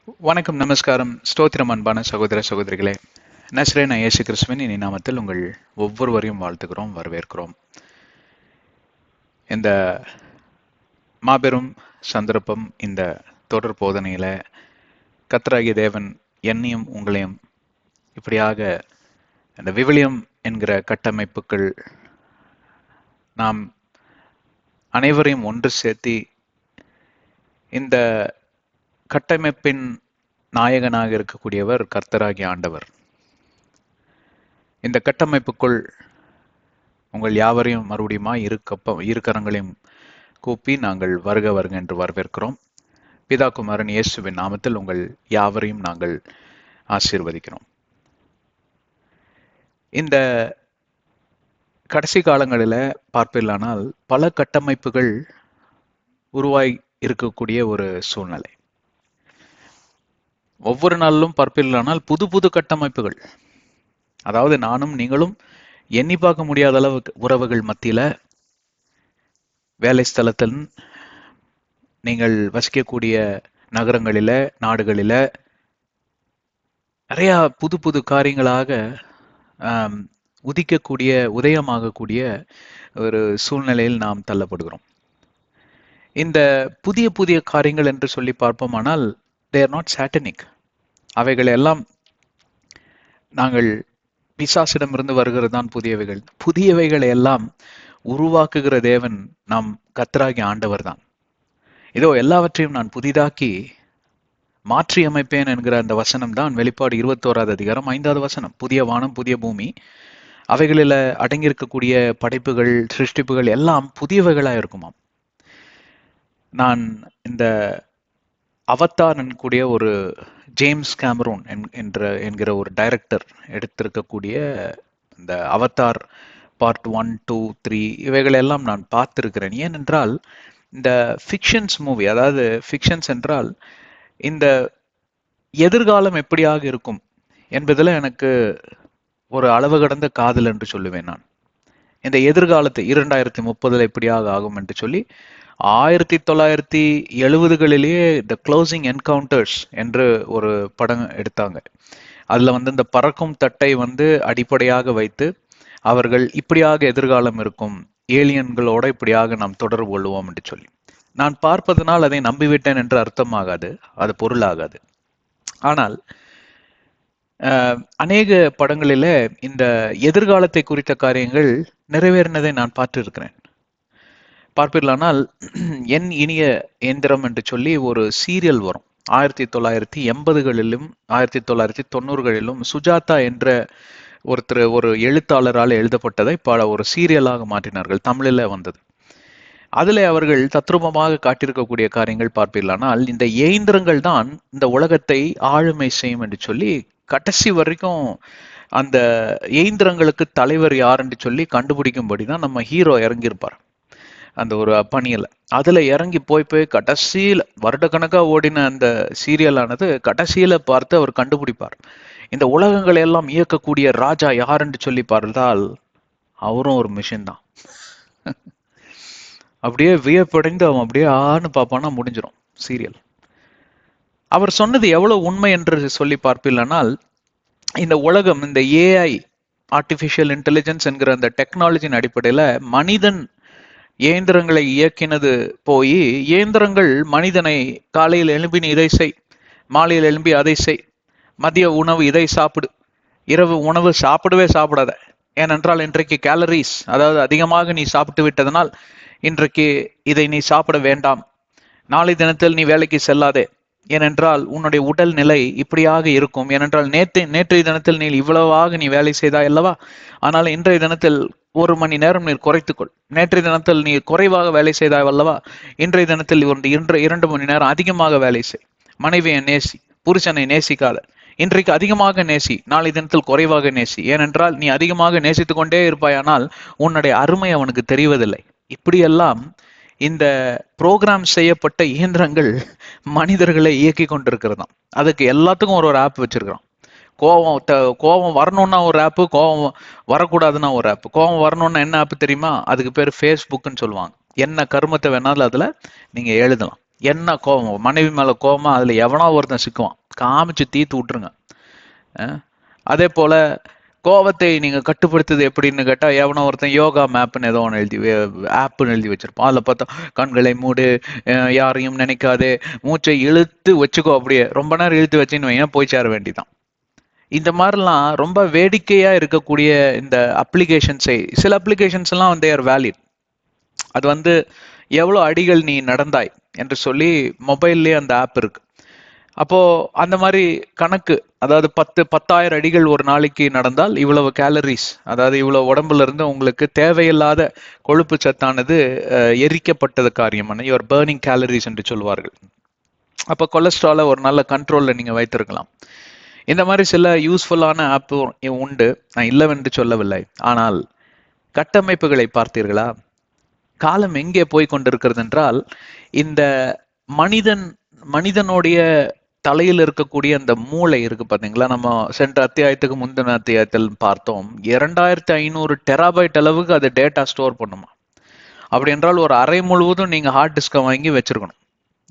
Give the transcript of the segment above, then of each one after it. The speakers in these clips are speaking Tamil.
வணக்கம், நமஸ்காரம், ஸ்தோத்திரம். அன்பான சகோதர சகோதரிகளே, நஸ்ரேனா இயேசு கிறிஸ்துவின் இனி நாமத்தில் உங்கள் ஒவ்வொருவரையும் வாழ்த்துகிறோம், வரவேற்கிறோம். இந்த மாபெரும் சந்தர்ப்பம், இந்த தொடர் போதனையில கர்த்தராகிய தேவன் என்னையும் உங்களையும் இப்படியாக இந்த விவிலியம் என்கிற கட்டமைப்புகள் நாம் அனைவரையும் ஒன்று சேர்த்தி இந்த கட்டமைப்பின் நாயகனாக இருக்கக்கூடியவர் கர்த்தராகிய ஆண்டவர். இந்த கட்டமைப்புக்குள் உங்கள் யாவரையும் மறுபடியும் இரு கரங்களையும் கூப்பி நாங்கள் வருக வருக என்று வரவேற்கிறோம். பிதா குமாரன் இயேசுவின் நாமத்தில் உங்கள் யாவரையும் நாங்கள் ஆசீர்வதிக்கிறோம். இந்த கடைசி காலங்களில் பார்ப்பீர்களானால் பல கட்டமைப்புகள் உருவாய் இருக்கக்கூடிய ஒரு சூழ்நிலை. ஒவ்வொரு நாளிலும் பார்ப்பீர்களானால் புது புது கட்டமைப்புகள், அதாவது நானும் நீங்களும் எண்ணி பார்க்க முடியாத அளவுக்கு உறவுகள் மத்தியில, வேலை ஸ்தலத்தில், நீங்கள் வசிக்கக்கூடிய நகரங்களில, நாடுகளில நிறைய புது புது காரியங்களாக உதயமாகக்கூடிய ஒரு சூழ்நிலையில் நாம் தள்ளப்படுகிறோம். இந்த புதிய புதிய காரியங்கள் என்று சொல்லி பார்ப்போமானால் they are not satanic. அவைகள் எல்லாம் நாங்கள் பிசாசிடமிருந்து வருகிறது தான் புதியவைகளை எல்லாம் உருவாக்குகிற தேவன் நாம் கர்த்தராகிய ஆண்டவர் தான். இதோ எல்லாவற்றையும் நான் புதிதாக்கி மாற்றி அமைப்பேன் என்கிற அந்த வசனம் தான் வெளிப்பாடு 21 அதிகாரம் 5வது வசனம். புதிய வானம், புதிய பூமி, அவைகளில் அடங்கியிருக்கக்கூடிய படைப்புகள், சிருஷ்டிப்புகள் எல்லாம் புதியவைகளாக இருக்குமாம். நான் இந்த அவத்தார் என்கூடிய ஒரு ஜேம்ஸ் கேமரூன் என்கிற ஒரு டைரக்டர் எடுத்திருக்கக்கூடிய இந்த அவத்தார் பார்ட் 1, 2, 3 இவைகளெல்லாம் நான் பார்த்திருக்கிறேன். ஏனென்றால் இந்த ஃபிக்ஷன்ஸ் மூவி, அதாவது ஃபிக்ஷன்ஸ் என்றால் இந்த எதிர்காலம் எப்படியாக இருக்கும் என்பதில் எனக்கு ஒரு அளவு கடந்த காதல் என்று சொல்லுவேன். நான் இந்த எதிர்காலத்தை 2030 எப்படியாக ஆகும் என்று சொல்லி 1970களிலேயே த க்ளோசிங் என்கவுண்டர்ஸ் என்று ஒரு படம் எடுத்தாங்க. அதுல இந்த பறக்கும் தட்டை அடிப்படையாக வைத்து அவர்கள் இப்படியாக எதிர்காலம் இருக்கும், ஏலியன்களோட இப்படியாக நாம் தொடர்பு கொள்வோம் என்று சொல்லி நான் பார்ப்பதனால் அதை நம்பிவிட்டேன் என்று அர்த்தமாகாது, அது பொருளாகாது. ஆனால் அநேக படங்களில இந்த எதிர்காலத்தை குறித்த காரியங்கள் நிறைவேறினதை நான் பார்த்திருக்கிறேன். பார்ப்பீர்களானால் என் இனிய இயந்திரம் என்று சொல்லி ஒரு சீரியல் வரும். 1980களிலும் 1990களிலும் சுஜாதா என்ற ஒருத்தர், ஒரு எழுத்தாளரால் எழுதப்பட்டதை ஒரு சீரியலாக மாற்றினார்கள். தமிழில் வந்தது. அதில் அவர்கள் தத்ரூபமாக காட்டியிருக்கக்கூடிய காரியங்கள் பார்ப்பீர்களானால் இந்த இயந்திரங்கள் தான் இந்த உலகத்தை ஆளுமை செய்யும் என்று சொல்லி கடைசி வரைக்கும் அந்த இயந்திரங்களுக்கு தலைவர் யார் என்று சொல்லி கண்டுபிடிக்கும்படி தான் நம்ம ஹீரோ இறங்கியிருப்பார் அந்த ஒரு பணியில. அதுல இறங்கி போய் கடைசியில வருடக்கணக்கா ஓடின அந்த சீரியலானது கடைசியில பார்த்து அவர் கண்டுபிடிப்பார். இந்த உலகங்களை எல்லாம் இயக்கக்கூடிய ராஜா யார் என்று சொல்லி பார்த்தால் அவரும் ஒரு மிஷின் தான். அப்படியே வியப்படைந்து அவன் அப்படியே ஆன்னு பார்ப்பானா முடிஞ்சிடும் சீரியல். அவர் சொன்னது எவ்வளவு உண்மை என்று சொல்லி பார்ப்பீர்களானால் இந்த உலகம், இந்த ஏஐ, ஆர்டிபிஷியல் இன்டெலிஜென்ஸ் என்கிற அந்த டெக்னாலஜியின் அடிப்படையில மனிதன் இயந்திரங்களை இயக்கினது போய் இயந்திரங்கள் மனிதனை காலையில் எழும்பி நீ இதை செய், மாலையில் எழும்பி அதை செய், மதிய உணவு இதை சாப்பிடு, இரவு உணவு சாப்பிடாத, ஏனென்றால் இன்றைக்கு கேலரிஸ், அதாவது அதிகமாக நீ சாப்பிட்டு விட்டதனால் இன்றைக்கு இதை நீ சாப்பிட வேண்டாம், நாளை தினத்தில் நீ வேலைக்கு செல்லாதே, ஏனென்றால் உன்னுடைய உடல் நிலை இப்படியாக இருக்கும், ஏனென்றால் நேற்றைய தினத்தில் நீ இவ்வளவாக நீ வேலை செய்தாய் அல்லவா, ஆனால் இன்றைய தினத்தில் 1 மணி நேரம் நீ குறைத்துக்கொள், நேற்றைய தினத்தில் நீ குறைவாக வேலை செய்தாய் அல்லவா, இன்றைய தினத்தில் 2 மணி நேரம் அதிகமாக வேலை செய், மனைவியை நேசி, புருஷனை நேசிக்காத, இன்றைக்கு அதிகமாக நேசி, நாளை தினத்தில் குறைவாக நேசி, ஏனென்றால் நீ அதிகமாக நேசித்துக் கொண்டே இருப்பாயானால் உன்னுடைய அருமை அவனுக்கு தெரிவதில்லை. இப்படியெல்லாம் இந்த புரோகிராம் செய்யப்பட்ட இயந்திரங்கள் மனிதர்களை இயக்கி கொண்டிருக்கிறதாம். அதுக்கு எல்லாத்துக்கும் ஒரு ஆப் வச்சிருக்கிறோம். கோபம் வரணும்னா ஒரு ஆப்பு, கோபம் வரக்கூடாதுன்னா ஒரு ஆப்பு. கோபம் வரணும்னா என்ன ஆப்பு தெரியுமா? அதுக்கு பேர் ஃபேஸ்புக்னு சொல்லுவாங்க. என்ன கருமத்தை வேணாலும் அதுல நீங்க எழுதலாம். என்ன கோபம், மனைவி மேல கோபமா அதுல எவனா ஒருத்தன் சிக்குவான். காமிச்சு தீத்து விட்டுருங்க. அதே போல கோவத்தை நீங்க கட்டுப்படுத்துது எப்படின்னு கேட்டா, எவனோ ஒருத்தன் யோகா மேப்னு ஏதோ ஒன்று ஆப்னு எழுதி வச்சிருப்பான். அதில் பார்த்தா கண்களை மூடு, யாரையும் நினைக்காதே, மூச்சை இழுத்து வச்சுக்கோ, அப்படியே ரொம்ப நேரம் இழுத்து வச்சுன்னு வைங்க, போய் சேர வேண்டிதான். இந்த மாதிரிலாம் ரொம்ப வேடிக்கையா இருக்கக்கூடிய இந்த அப்ளிகேஷன்ஸை, சில அப்ளிகேஷன்ஸ் எல்லாம் வந்து ஆர் வேலிட். அது வந்து எவ்வளோ அடிகள் நீ நடந்தாய் என்று சொல்லி மொபைல்லே அந்த ஆப் இருக்கு. அப்போ அந்த மாதிரி கணக்கு, அதாவது 10,000 அடிகள் ஒரு நாளைக்கு நடந்தால் இவ்வளவு கேலரிஸ், அதாவது இவ்வளவு உடம்புல இருந்து உங்களுக்கு தேவையில்லாத கொழுப்பு சத்தானது எரிக்கப்பட்டது காரியமான யுவர் பர்னிங் கேலரிஸ் என்று சொல்வார்கள். அப்போ கொலஸ்ட்ராலை ஒரு நல்ல கண்ட்ரோல்ல நீங்க வைத்திருக்கலாம். இந்த மாதிரி சில யூஸ்ஃபுல்லான ஆப் உண்டு, நான் இல்லவென்று சொல்லவில்லை. ஆனால் கட்டமைப்புகளை பார்த்தீர்களா? காலம் எங்கே போய் கொண்டிருக்கிறது என்றால், இந்த மனிதனுடைய தலையில் இருக்கக்கூடிய அந்த மூளை இருக்கு பாத்தீங்களா, நம்ம சென்ற அத்தியாயத்துக்கு முந்தின அத்தியாயத்தில் பார்த்தோம், 2500 டெராபைட் அளவுக்கு அது டேட்டா ஸ்டோர் பண்ணுமா. அப்படி என்றால் ஒரு அறை முழுவதும் நீங்க ஹார்ட் டிஸ்கை வாங்கி வச்சிருக்கணும்.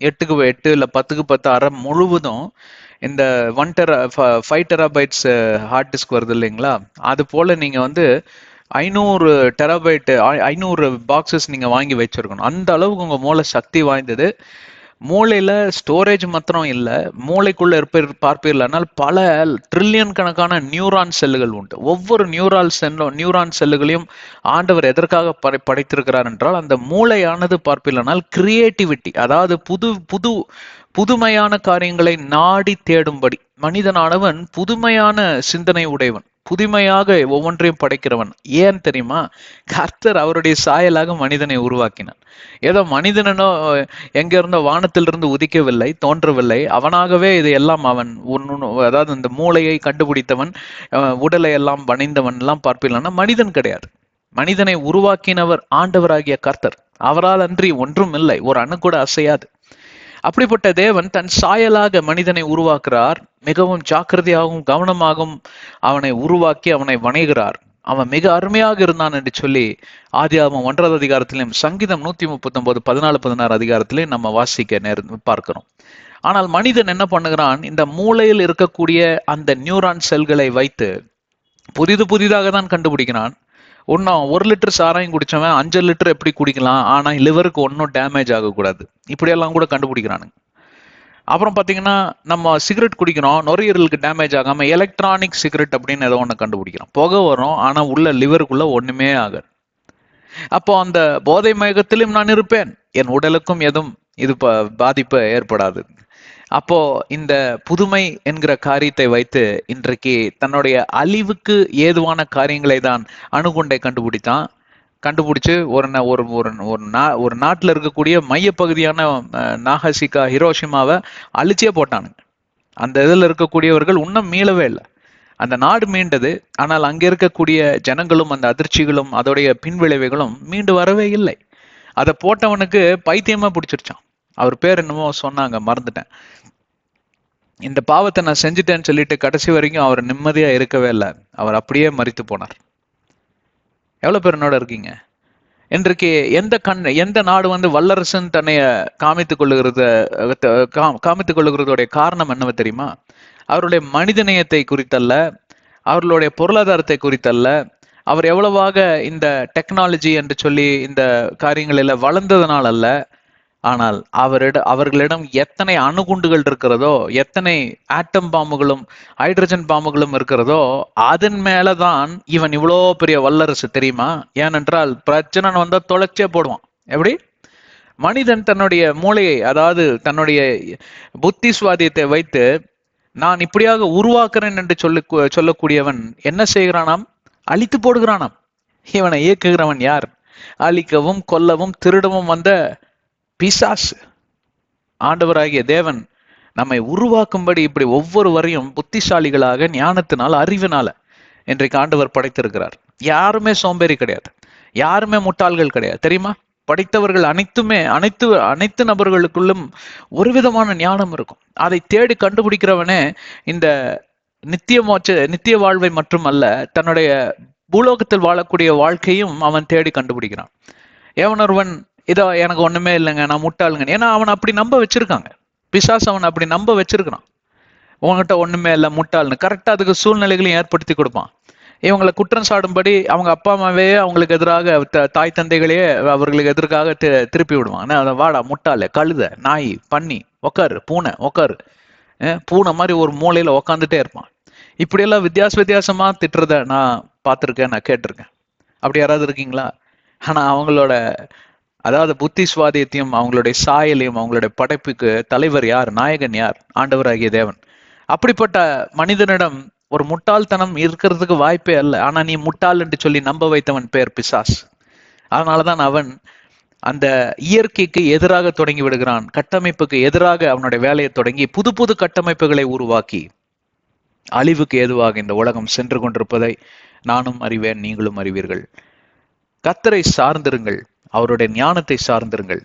8க்கு 8 இல்ல 10க்கு 10 அறை முழுவதும் இந்த 5 டெராபைட்ஸ் ஹார்ட் டிஸ்க் வருது இல்லைங்களா, அது போல நீங்க வந்து 500 டெராபைட் 500 பாக்ஸஸ் நீங்க வாங்கி வச்சிருக்கணும். அந்த அளவுக்கு உங்க மூளை சக்தி வாய்ந்தது. மூளையில ஸ்டோரேஜ் மாத்திரம் இல்ல, மூளைக்குள்ள பார்ப்பீர்களானால் பல ட்ரில்லியன் கணக்கான நியூரான் செல்லுகள் உண்டு. ஒவ்வொரு நியூரான் செல்லுகளையும் ஆண்டவர் எதற்காக படைத்திருக்கிறார் என்றால், அந்த மூளையானது பார்ப்பீர்களானால் கிரியேட்டிவிட்டி, அதாவது புதுமையான காரியங்களை நாடி தேடும்படி. மனிதனானவன் புதுமையான சிந்தனை உடையவன், புதுமையாக ஒவ்வொன்றையும் படைக்கிறவன். ஏன் தெரியுமா? கர்த்தர் அவருடைய சாயலாக மனிதனை உருவாக்கினான். ஏதோ மனிதனோ எங்க இருந்தோ வானத்திலிருந்து உதிக்கவில்லை, தோன்றவில்லை. அவனாகவே இது எல்லாம் அவன் அதாவது இந்த மூளையை கண்டுபிடித்தவன், உடலை எல்லாம் வணைந்தவன் எல்லாம் பார்ப்பில்லைன்னா மனிதன் கிடையாது. மனிதனை உருவாக்கினவர் ஆண்டவராகிய கர்த்தர். அவரால் அன்றி ஒன்றும் இல்லை, ஒரு அணு கூட அசையாது. அப்படிப்பட்ட தேவன் தன் சாயலாக மனிதனை உருவாக்குறார். மிகவும் ஜாக்கிரதையாகவும் கவனமாகவும் அவனை உருவாக்கி அவனை வணைகிறார். அவன் மிக அருமையாக இருந்தான் என்று சொல்லி ஆதியாகமம் 1வது அதிகாரத்திலையும் சங்கீதம் 139 14 16 அதிகாரத்திலையும் நம்ம வாசிக்க பார்க்கிறோம். ஆனால் மனிதன் என்ன பண்ணுகிறான்? இந்த மூளையில் இருக்கக்கூடிய அந்த நியூரான் செல்களை வைத்து புதிதாக தான் கண்டுபிடிக்கிறான். ஒன்னும் 1 லிட்டர் சாராயம் குடிச்சவன் 5 லிட்டர் எப்படி குடிக்கலாம், ஆனா லிவருக்கு ஒன்னும் டேமேஜ் ஆகக்கூடாது, இப்படியெல்லாம் கூட கண்டுபிடிக்கிறானுங்க. அப்புறம் பாத்தீங்கன்னா நம்ம சிகரெட் குடிக்கிறோம், நுரையீரலுக்கு டேமேஜ் ஆகாம எலக்ட்ரானிக் சிகரெட் அப்படின்னு ஏதோ ஒண்ணு கண்டுபிடிக்கிறோம். புகை வரும், ஆனா உள்ள லிவருக்குள்ள ஒண்ணுமே ஆகாது. அப்போ அந்த போதை மயக்கத்திலும் நான் இருப்பேன், என் உடலுக்கும் எதுவும் இது பாதிப்பு ஏற்படாது. அப்போ இந்த புதுமை என்கிற காரியத்தை வைத்து இன்றைக்கு தன்னுடைய அழிவுக்கு ஏதுவான காரியங்களை தான் அணுகுண்டை கண்டுபிடிச்சு ஒரு நாட்டில் இருக்கக்கூடிய மையப்பகுதியான நாகசிகா, ஹிரோஷிமாவை அழிச்சே போட்டானுங்க. அந்த இதில் இருக்கக்கூடியவர்கள் இன்னும் மீளவே இல்லை. அந்த நாடு மீண்டது, ஆனால் அங்க இருக்கக்கூடிய ஜனங்களும் அந்த அதிர்ச்சிகளும் அதோடைய பின்விளைவுகளும் மீண்டு வரவே இல்லை. அதை போட்டவனுக்கு பைத்தியமா பிடிச்சிருச்சான். அவர் பேர் என்னமோ சொன்னாங்க, மறந்துட்டேன். இந்த பாவத்தை நான் செஞ்சுட்டேன்னு சொல்லிட்டு கடைசி வரைக்கும் அவர் நிம்மதியா இருக்கவே இல்லை. அவர் அப்படியே மரித்து போனார். எவ்வளவு பேர் என்னோட இருக்கீங்க? இன்றைக்கு எந்த நாடு வந்து வல்லரசுன்னு தன்னைய காமித்துக் கொள்ளுகிறதோடைய காரணம் என்னவோ தெரியுமா? அவருடைய மனிதநேயத்தை குறித்தல்ல, அவர்களுடைய பொருளாதாரத்தை குறித்தல்ல, அவர் எவ்வளவாக இந்த டெக்னாலஜி என்று சொல்லி இந்த காரியங்களில் வளர்ந்ததுனால அல்ல, ஆனால் அவர்களிடம் எத்தனை அணுகுண்டுகள் இருக்கிறதோ, எத்தனை ஆட்டம் பாம்புகளும் ஹைட்ரஜன் பாம்புகளும் இருக்கிறதோ, அதன் மேலதான் இவன் இவ்வளோ பெரிய வல்லரசு தெரியுமா? ஏனென்றால் பிரச்சனை வந்தா தொலைச்சே போடுவான். எப்படி? மனிதன் தன்னுடைய மூளையை, அதாவது தன்னுடைய புத்தி சுவாதியத்தை வைத்து நான் இப்படியாக உருவாக்குறேன் என்று சொல்லக்கூடியவன் என்ன செய்கிறானாம்? அழித்து போடுகிறானாம். இவனை இயக்குகிறவன் யார்? அழிக்கவும் கொல்லவும் திருடவும் வந்த பிசாசு. ஆண்டவராகிய தேவன் நம்மை உருவாக்கும்படி இப்படி ஒவ்வொருவரையும் புத்திசாலிகளாக, ஞானத்தினால், அறிவினால இன்றைக்கு ஆண்டவர் படைத்திருக்கிறார். யாருமே சோம்பேறி கிடையாது, யாருமே முட்டாள்கள் கிடையாது. தெரியுமா? படைத்தவர்கள் அனைத்து நபர்களுக்குள்ளும் ஒரு விதமான ஞானம் இருக்கும். அதை தேடி கண்டுபிடிக்கிறவனே இந்த நித்திய வாழ்வை மட்டுமல்ல, தன்னுடைய பூலோகத்தில் வாழக்கூடிய வாழ்க்கையும் அவன் தேடி கண்டுபிடிக்கிறான். எவனொருவன் இதோ எனக்கு ஒண்ணுமே இல்லைங்க, நான் முட்டாளுங்க, ஏன்னா அவன் அப்படி நம்ப வச்சிருக்காங்க. பிசாசு அவன் அப்படி நம்ப வச்சிருக்கிறான். உங்ககிட்ட ஒண்ணுமே இல்லை முட்டாள்னு கரெக்டா அதுக்கு சூழ்நிலைகளையும் ஏற்படுத்தி கொடுப்பான். இவங்களை குற்றம் சாடும்படி அவங்க அப்பா அம்மாவே அவங்களுக்கு எதிராக தாய் தந்தைகளையே அவர்களுக்கு எதிராக திருப்பி விடுவாங்க. அதை வாடா முட்டாள, கழுத, நாய், பன்னி, உக்காரு, பூனை உக்காரு, பூனை மாதிரி ஒரு மூலையில உக்காந்துட்டே இருப்பான். இப்படியெல்லாம் வித்தியாசமா திட்டுறத நான் பார்த்துருக்கேன், நான் கேட்டிருக்கேன். அப்படி யாராவது இருக்கீங்களா? ஆனா அவங்களோட அதாவது புத்தி சுவாதியத்தையும் அவங்களுடைய சாயலையும் அவங்களுடைய படைப்புக்கு தலைவர் யார்? நாயகன் யார்? ஆண்டவராகிய தேவன். அப்படிப்பட்ட மனிதனிடம் ஒரு முட்டாள்தனம் இருக்கிறதுக்கு வாய்ப்பே அல்ல. ஆனா நீ முட்டாள் என்று சொல்லி நம்ப வைத்தவன் பேர் பிசாஸ். அதனாலதான் அவன் அந்த இயற்கைக்கு எதிராக தொடங்கி விடுகிறான். கட்டமைப்புக்கு எதிராக அவனுடைய வேலையை தொடங்கி புது புது கட்டமைப்புகளை உருவாக்கி அழிவுக்கு ஏதுவாக இந்த உலகம் சென்று கொண்டிருப்பதை நானும் அறிவேன், நீங்களும் அறிவீர்கள். கர்த்தரை சார்ந்திருங்கள், அவருடைய ஞானத்தை சார்ந்திருங்கள்,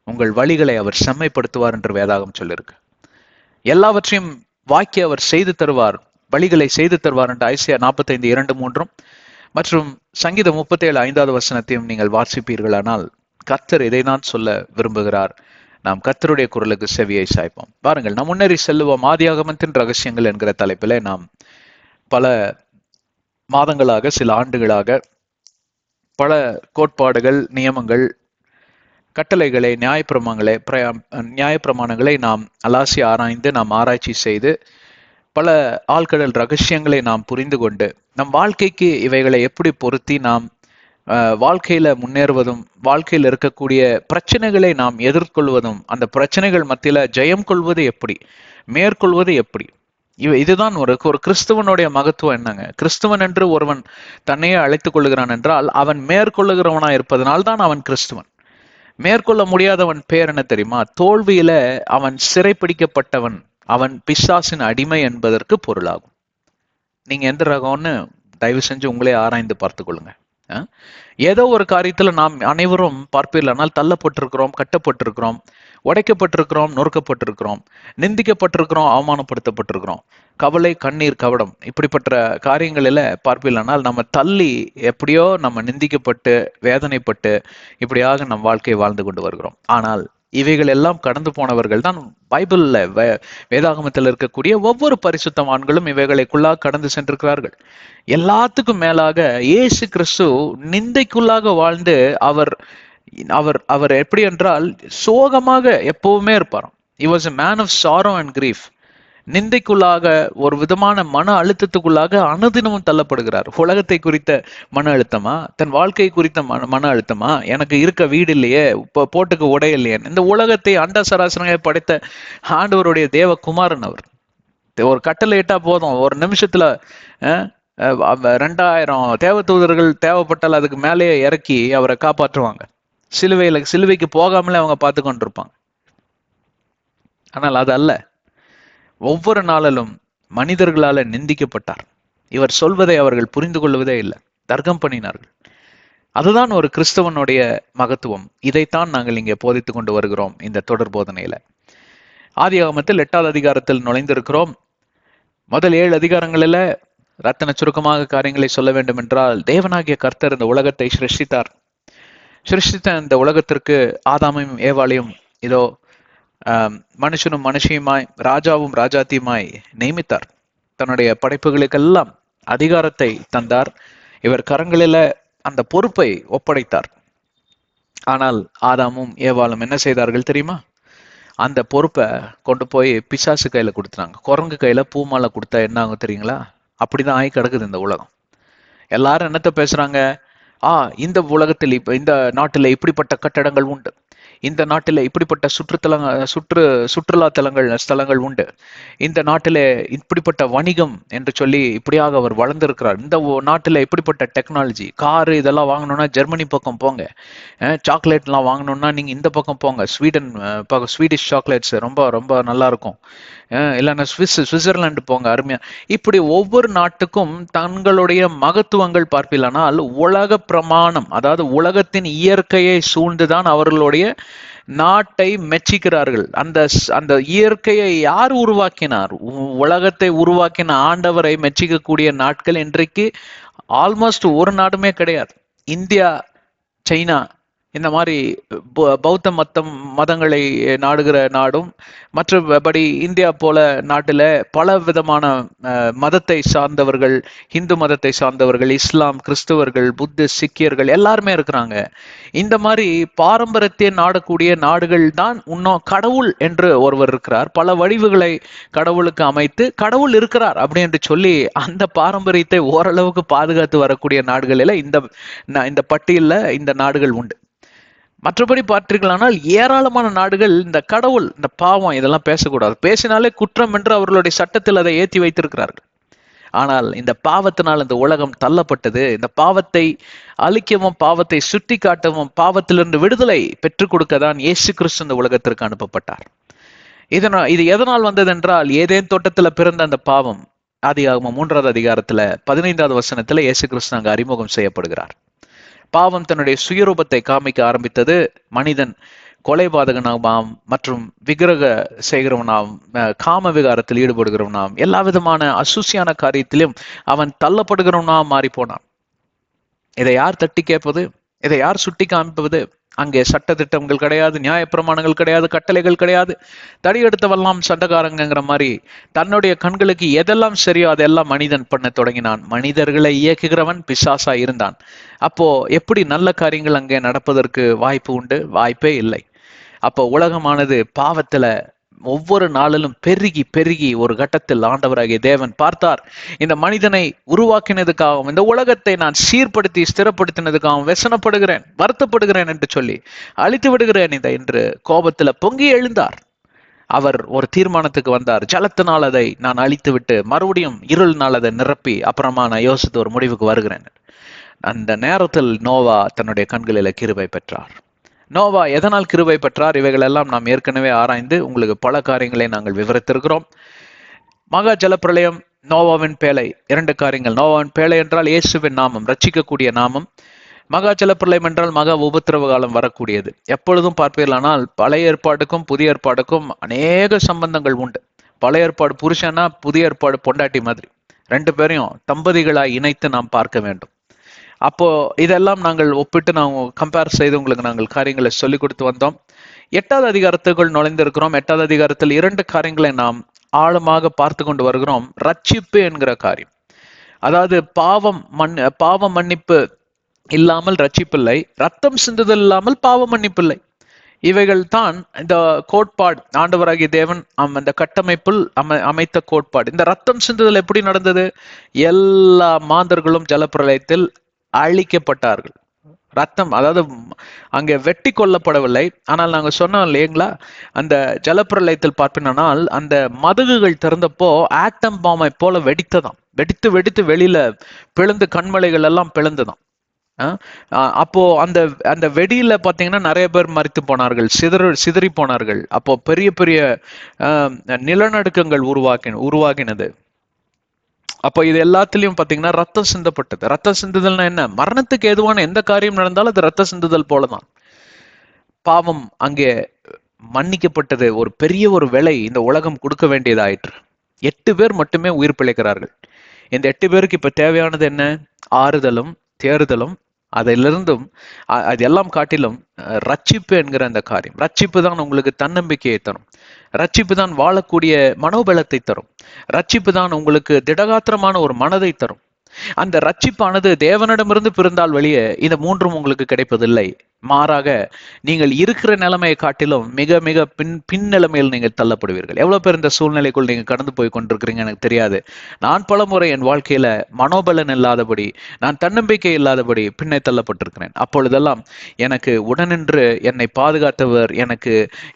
உங்கள் வழிகளை அவர் செம்மைப்படுத்துவார் என்று வேதாகம் சொல்லிருக்கு. எல்லாவற்றையும் வாக்கி அவர் செய்து தருவார், வழிகளை செய்து தருவார் என்று ஐசியா 45:2-3 மற்றும் சங்கீதம் 37:5 வசனத்தையும் நீங்கள் வாசிப்பீர்களானால் கர்த்தர் இதை தான் சொல்ல விரும்புகிறார். நாம் கர்த்தருடைய குரலுக்கு செவியை சாய்ப்போம். பாருங்கள், நாம் முன்னேறி செல்லுவோம். ஆதியாகமத்தின் ரகசியங்கள் என்கிற தலைப்பில் நாம் பல மாதங்களாக, சில ஆண்டுகளாக பல கோட்பாடுகள், நியமங்கள், கட்டளைகளை, நியாயப்பிரமாணங்களை நாம் அலாசி ஆராய்ந்து, நாம் ஆராய்ச்சி செய்து, பல ஆழ்கடல் ரகசியங்களை நாம் புரிந்து கொண்டு நம் வாழ்க்கைக்கு இவைகளை எப்படி பொருத்தி நாம் வாழ்க்கையில முன்னேறுவதும், வாழ்க்கையில் இருக்கக்கூடிய பிரச்சனைகளை நாம் எதிர்கொள்வதும், அந்த பிரச்சனைகள் மத்தியில ஜெயம் கொள்வது எப்படி, மேற்கொள்வது எப்படி, இதுதான் ஒரு கிறிஸ்துவனுடைய மகத்துவம். என்னங்க, கிறிஸ்துவன் என்று ஒருவன் தன்னையே அழைத்துக் கொள்ளுகிறான் என்றால் அவன் மேற்கொள்ளுகிறவனா இருப்பதனால்தான் அவன் கிறிஸ்துவன். மேற்கொள்ள முடியாதவன் பேர் என்ன தெரியுமா? தோல்வியில அவன் சிறைப்பிடிக்கப்பட்டவன், அவன் பிசாசின் அடிமை என்பதற்கு பொருளாகும். நீங்க எந்த ரகம்னு தயவு செஞ்சு உங்களே ஆராய்ந்து பார்த்து கொள்ளுங்க. ஏதோ ஒரு காரியத்துல நாம் அனைவரும் பார்ப்பீர்களானால் தள்ளப்பட்டிருக்கிறோம், கட்டப்பட்டிருக்கிறோம், உடைக்கப்பட்டிருக்கிறோம், நொறுக்கப்பட்டிருக்கிறோம், நிந்திக்கப்பட்டிருக்கிறோம், அவமானப்படுத்தப்பட்டிருக்கிறோம். கவலை, கண்ணீர், கவடம் இப்படிப்பட்ட காரியங்களில பார்ப்பீர்களானால் நம்ம தள்ளி எப்படியோ நம்ம நிந்திக்கப்பட்டு வேதனைப்பட்டு இப்படியாக நம் வாழ்க்கையை வாழ்ந்து கொண்டு வருகிறோம். ஆனால் இவைகள் எல்லாம் கடந்து போனவர்கள் தான் பைபிள்ல வேதாகமத்தில் இருக்கக்கூடிய ஒவ்வொரு பரிசுத்தவான்களும் இவைகளுக்குள்ளாக கடந்து சென்றிருக்கிறார்கள். எல்லாத்துக்கும் மேலாக இயேசு கிறிஸ்து நிந்தைக்குள்ளாக வாழ்ந்து அவர் அவர் அவர் எப்படி என்றால் சோகமாக எப்பவுமே இருப்பாராம். He was a man of sorrow and grief. நிந்தைக்குள்ளாக, ஒரு விதமான மன அழுத்தத்துக்குள்ளாக அனுதினமும் தள்ளப்படுகிறார். உலகத்தை குறித்த மன அழுத்தமா, தன் வாழ்க்கை குறித்த மன அழுத்தமா, எனக்கு இருக்க வீடு இல்லையே, போட்டுக்கு உடை இல்லையே. இந்த உலகத்தை அண்ட சராசரங்களை படைத்த ஆண்டவருடைய தேவகுமாரன் அவர். ஒரு கட்டளை இட்டா போதும், ஒரு நிமிஷத்துல 2000 தேவதூதர்கள் தேவைப்பட்டால் அதுக்கு மேலேயே இறக்கி அவரை காப்பாற்றுவாங்க. சிலுவைக்கு போகாமலே அவங்க பார்த்து கொண்டிருப்பாங்க. ஆனால் அது அல்ல, ஒவ்வொரு நாளிலும் மனிதர்களால நிந்திக்கப்பட்டார். இவர் சொல்வதை அவர்கள் புரிந்து கொள்வதே இல்லை, தர்க்கம் பண்ணினார்கள். அதுதான் ஒரு கிறிஸ்தவனுடைய மகத்துவம். இதைத்தான் நாங்கள் இங்கே போதித்துக் கொண்டு வருகிறோம் இந்த தொடர் போதனையில. ஆதியாகமத்தில் 8வது அதிகாரத்தில் நுழைந்திருக்கிறோம். முதல் 7 அதிகாரங்களில ரத்தன சுருக்கமாக காரியங்களை சொல்ல வேண்டும் என்றால், தேவனாகிய கர்த்தர் இந்த உலகத்தை சிருஷ்டித்தார். சிருஷ்டித்த இந்த உலகத்திற்கு ஆதாமையும் ஏவாளையும் இதோ மனுஷனும் மனுஷியுமாய், ராஜாவும் ராஜாத்தியுமாய் நியமித்தார். தன்னுடைய படைப்புகளுக்கெல்லாம் அதிகாரத்தை தந்தார். இவர் கரங்களில அந்த பொறுப்பை ஒப்படைத்தார். ஆனால் ஆதாமும் ஏவாளும் என்ன செய்தார்கள் தெரியுமா? அந்த பொறுப்பை கொண்டு போய் பிசாசு கையில கொடுத்தாங்க. குரங்கு கையில பூமாலை கொடுத்தா என்ன ஆகும் தெரியுங்களா? அப்படிதான் ஆகி கிடக்குது இந்த உலகம். எல்லாரும் என்னத்த பேசுறாங்க? இந்த உலகத்தில் இந்த நாட்டில் இப்படிப்பட்ட கட்டடங்கள் உண்டு, இந்த நாட்டில் இப்படிப்பட்ட சுற்றுலா ஸ்தலங்கள் உண்டு, இந்த நாட்டில இப்படிப்பட்ட வணிகம் என்று சொல்லி இப்படியாக அவர் வளர்ந்திருக்கிறார், இந்த நாட்டில் இப்படிப்பட்ட டெக்னாலஜி, காரு இதெல்லாம் வாங்கணும்னா ஜெர்மனி பக்கம் போங்க, சாக்லேட்லாம் வாங்கணும்னா நீங்க இந்த பக்கம் போங்க, ஸ்வீடிஷ் சாக்லேட்ஸ் ரொம்ப ரொம்ப நல்லா இருக்கும், இல்லைன்னா சுவிட்சர்லாந்து போங்க, அருமையா. இப்படி ஒவ்வொரு நாட்டுக்கும் தங்களுடைய மகத்துவங்கள் பார்ப்பீர்களானால் உலக பிரமாணம், அதாவது உலகத்தின் இயற்கையை சூழ்ந்துதான் அவர்களுடைய நாட்டை மெச்சிக்கிறார்கள். அந்த இயற்கையை யார் உருவாக்கினார்? உலகத்தை உருவாக்கின ஆண்டவரை மெச்சிக்கக்கூடிய நாட்கள் இன்றைக்கு ஆல்மோஸ்ட் ஒரு நாடுமே கிடையாது. இந்தியா, சைனா இந்த மாதிரி பௌத்த மதங்களை நாடுகிற நாடும், மற்றபடி இந்தியா போல நாட்டுல பல விதமான மதத்தை சார்ந்தவர்கள், இந்து மதத்தை சார்ந்தவர்கள், இஸ்லாம், கிறிஸ்தவர்கள், புத்திஸ்ட், சீக்கியர்கள் எல்லாருமே இருக்கிறாங்க. இந்த மாதிரி பாரம்பரியத்தை நாடக்கூடிய நாடுகள் தான் இன்னும் கடவுள் என்று ஒருவர் இருக்கிறார், பல வடிவுகளை கடவுளுக்கு அமைத்து கடவுள் இருக்கிறார் அப்படி என்று சொல்லி அந்த பாரம்பரியத்தை ஓரளவுக்கு பாதுகாத்து வரக்கூடிய நாடுகளில் இந்த பட்டியலில் இந்த நாடுகள் உண்டு. மற்றபடி பார்த்தீர்களானால் ஏராளமான நாடுகள் இந்த கடவுள், இந்த பாவம் இதெல்லாம் பேசக்கூடாது, பேசினாலே குற்றம் என்று அவர்களுடைய சட்டத்தில் அதை ஏற்றி வைத்திருக்கிறார்கள். ஆனால் இந்த பாவத்தினால் இந்த உலகம் தள்ளப்பட்டது. இந்த பாவத்தை அழிக்கவும், பாவத்தை சுட்டி காட்டவும், பாவத்திலிருந்து விடுதலை பெற்றுக் கொடுக்க தான் இயேசு கிறிஸ்து இந்த உலகத்திற்கு அனுப்பப்பட்டார். இது எதனால் வந்தது என்றால், ஏதேன் தோட்டத்தில் பிறந்த அந்த பாவம் ஆதியாகமம் 3வது அதிகாரத்துல 15வது வசனத்துல இயேசு கிறிஸ்து அங்கு அறிமுகம் செய்யப்படுகிறார். பாவம் தன்னுடைய சுயரூபத்தை காமிக்க ஆரம்பித்தது. மனிதன் கொலைபாதகனாம் மற்றும் விக்கிரக செய்கிறவனாம், காம விகாரத்தில் ஈடுபடுகிறவனாம், எல்லா விதமான அசூசியான காரியத்திலும் அவன் தள்ளப்படுகிறவனாம் மாறி போனான். இதை யார் தட்டி கேட்பது? இதை யார் சுட்டி காமிப்பது? அங்கே சட்ட திட்டங்கள் கிடையாது, நியாயப்பிரமாணங்கள் கிடையாது, கட்டளைகள் கிடையாது. தடி எடுத்தவெல்லாம் சண்டக்காரங்கிற மாதிரி தன்னுடைய கண்களுக்கு எதெல்லாம் சரியோ அதெல்லாம் மனிதன் பண்ண தொடங்கினான். மனிதர்களை இயக்குகிறவன் பிசாசா இருந்தான். அப்போ எப்படி நல்ல காரியங்கள் அங்கே நடப்பதற்கு வாய்ப்பு உண்டு? வாய்ப்பே இல்லை. அப்போ உலகமானது பாவத்துல ஒவ்வொரு நாளிலும் பெருகி பெருகி ஒரு கட்டத்தில் ஆண்டவராகிய தேவன் பார்த்தார், இந்த மனிதனை உருவாக்கினதுக்காகவும் இந்த உலகத்தை நான் சீர்படுத்தி ஸ்திரப்படுத்தினதுக்காகவும் வெசனப்படுகிறேன், வருத்தப்படுகிறேன் என்று சொல்லி அழித்து விடுகிறேன் இதை என்று கோபத்துல பொங்கி எழுந்தார். அவர் ஒரு தீர்மானத்துக்கு வந்தார், ஜலத்தினால் அதை நான் அழித்து விட்டு மறுபடியும் இருள்னால் அதை நிரப்பி அப்புறமா நான் யோசித்து ஒரு முடிவுக்கு வருகிறேன். அந்த நேரத்தில் நோவா தன்னுடைய கண்களில கிருபை பெற்றார். நோவா எதனால் கிருபை பெற்றார்? இவைகள் எல்லாம் நாம் ஏற்கனவே ஆராய்ந்து உங்களுக்கு பல காரியங்களை நாங்கள் விவரித்திருக்கிறோம். மகா ஜலப்பிரளயம், நோவாவின் பேழை, 2 காரியங்கள். நோவாவின் பேழை என்றால் இயேசுவின் நாமம், ரட்சிக்கக்கூடிய நாமம். மகா ஜலப்பிரளயம் என்றால் மகா உபத்திரவ காலம் வரக்கூடியது. எப்பொழுதும் பார்ப்பீர்களானால் பழைய ஏற்பாடுக்கும் புதிய ஏற்பாடுக்கும் அநேக சம்பந்தங்கள் உண்டு. பழைய ஏற்பாடு புருஷனா, புதிய ஏற்பாடு பொண்டாட்டி மாதிரி 2 பேரையும் தம்பதிகளாய் இணைத்து நாம் பார்க்க வேண்டும். அப்போ இதெல்லாம் நாங்கள் ஒப்பிட்டு நாங்கள் கம்பேர் செய்து உங்களுக்கு நாங்கள் காரியங்களை சொல்லிக் கொடுத்து வந்தோம். 8வது அதிகாரத்துக்குள் நுழைந்திருக்கிறோம். 8வது அதிகாரத்தில் 2 காரியங்களை நாம் ஆழமாக பார்த்து கொண்டு வருகிறோம். ரட்சிப்பு என்கிற காரியம், அதாவது பாவ மன்னிப்பு இல்லாமல் ரட்சிப்பில்லை, ரத்தம் சிந்துதல் இல்லாமல் பாவ மன்னிப்பில்லை. இவைகள் தான் இந்த கோட்பாடு, ஆண்டவராகிய தேவன் அந்த கட்டமைப்பில் அமைத்த கோட்பாடு. இந்த ரத்தம் சிந்துதல் எப்படி நடந்தது? எல்லா மாந்தர்களும் ஜலப்பிரளயத்தில் அழிக்கப்பட்டார்கள். ரத்தம், அதாவது அங்கே வெட்டி கொல்லப்படவில்லை. ஆனால் நாங்க சொன்னோம் இல்லைங்களா, அந்த ஜலப்பிரளயத்தில் பார்ப்பினால் அந்த மதகுகள் திறந்தப்போ ஆட்டம் பாம்பை போல வெடித்ததாம். வெடித்து வெடித்து வெளியில பிளந்து கண்மலைகள் எல்லாம் பிளந்துதான். அப்போ அந்த அந்த வெடியில பாத்தீங்கன்னா நிறைய பேர் மரித்து போனார்கள், சிதறி போனார்கள். அப்போ பெரிய பெரிய நிலநடுக்கங்கள் உருவாகினது. அப்போ இது எல்லாத்திலையும் பாத்தீங்கன்னா ரத்தம் சிந்தப்பட்டது. ரத்தம் சிந்துதல்னா என்ன? மரணத்துக்கு ஏதுவான எந்த காரியம் நடந்தாலும் அது ரத்த சிந்துதல் போலதான். பாவம் அங்கே மன்னிக்கப்பட்டது. ஒரு பெரிய ஒரு விலை இந்த உலகம் கொடுக்க வேண்டியதாயிற்று. 8 பேர் மட்டுமே உயிர் பிழைக்கிறார்கள். இந்த 8 பேருக்கு இப்ப தேவையானது என்ன? ஆறுதலும் தேறுதலும், அதிலிருந்தும் அதெல்லாம் காட்டிலும் ரட்சிப்பு என்கிற அந்த காரியம். ரட்சிப்பு தான் உங்களுக்கு தன்னம்பிக்கையை தரும். ரட்சிப்பு தான் வாழக்கூடிய மனோபலத்தை தரும். ரட்சிப்பு தான் உங்களுக்கு திடகாத்திரமான ஒரு மனதை தரும். அந்த ரட்சிப்பானது தேவனிடமிருந்து பிறந்தால் வெளியே இந்த 3ம் உங்களுக்கு கிடைப்பதில்லை. மாறாக நீங்கள் இருக்கிற நிலைமையை காட்டிலும் மிக மிக பின் நிலைமையில் நீங்கள் தள்ளப்படுவீர்கள். எவ்வளவு பேர் இந்த சூழ்நிலைக்குள் நீங்க கடந்து போய் கொண்டிருக்கிறீங்க எனக்கு தெரியாது. நான் பலமுறை என் வாழ்க்கையில மனோபலன் இல்லாதபடி, நான் தன்னம்பிக்கை இல்லாதபடி பின்னே தள்ளப்பட்டிருக்கிறேன். அப்பொழுதெல்லாம் எனக்கு உடனின்று என்னை பாதுகாத்தவர், எனக்கு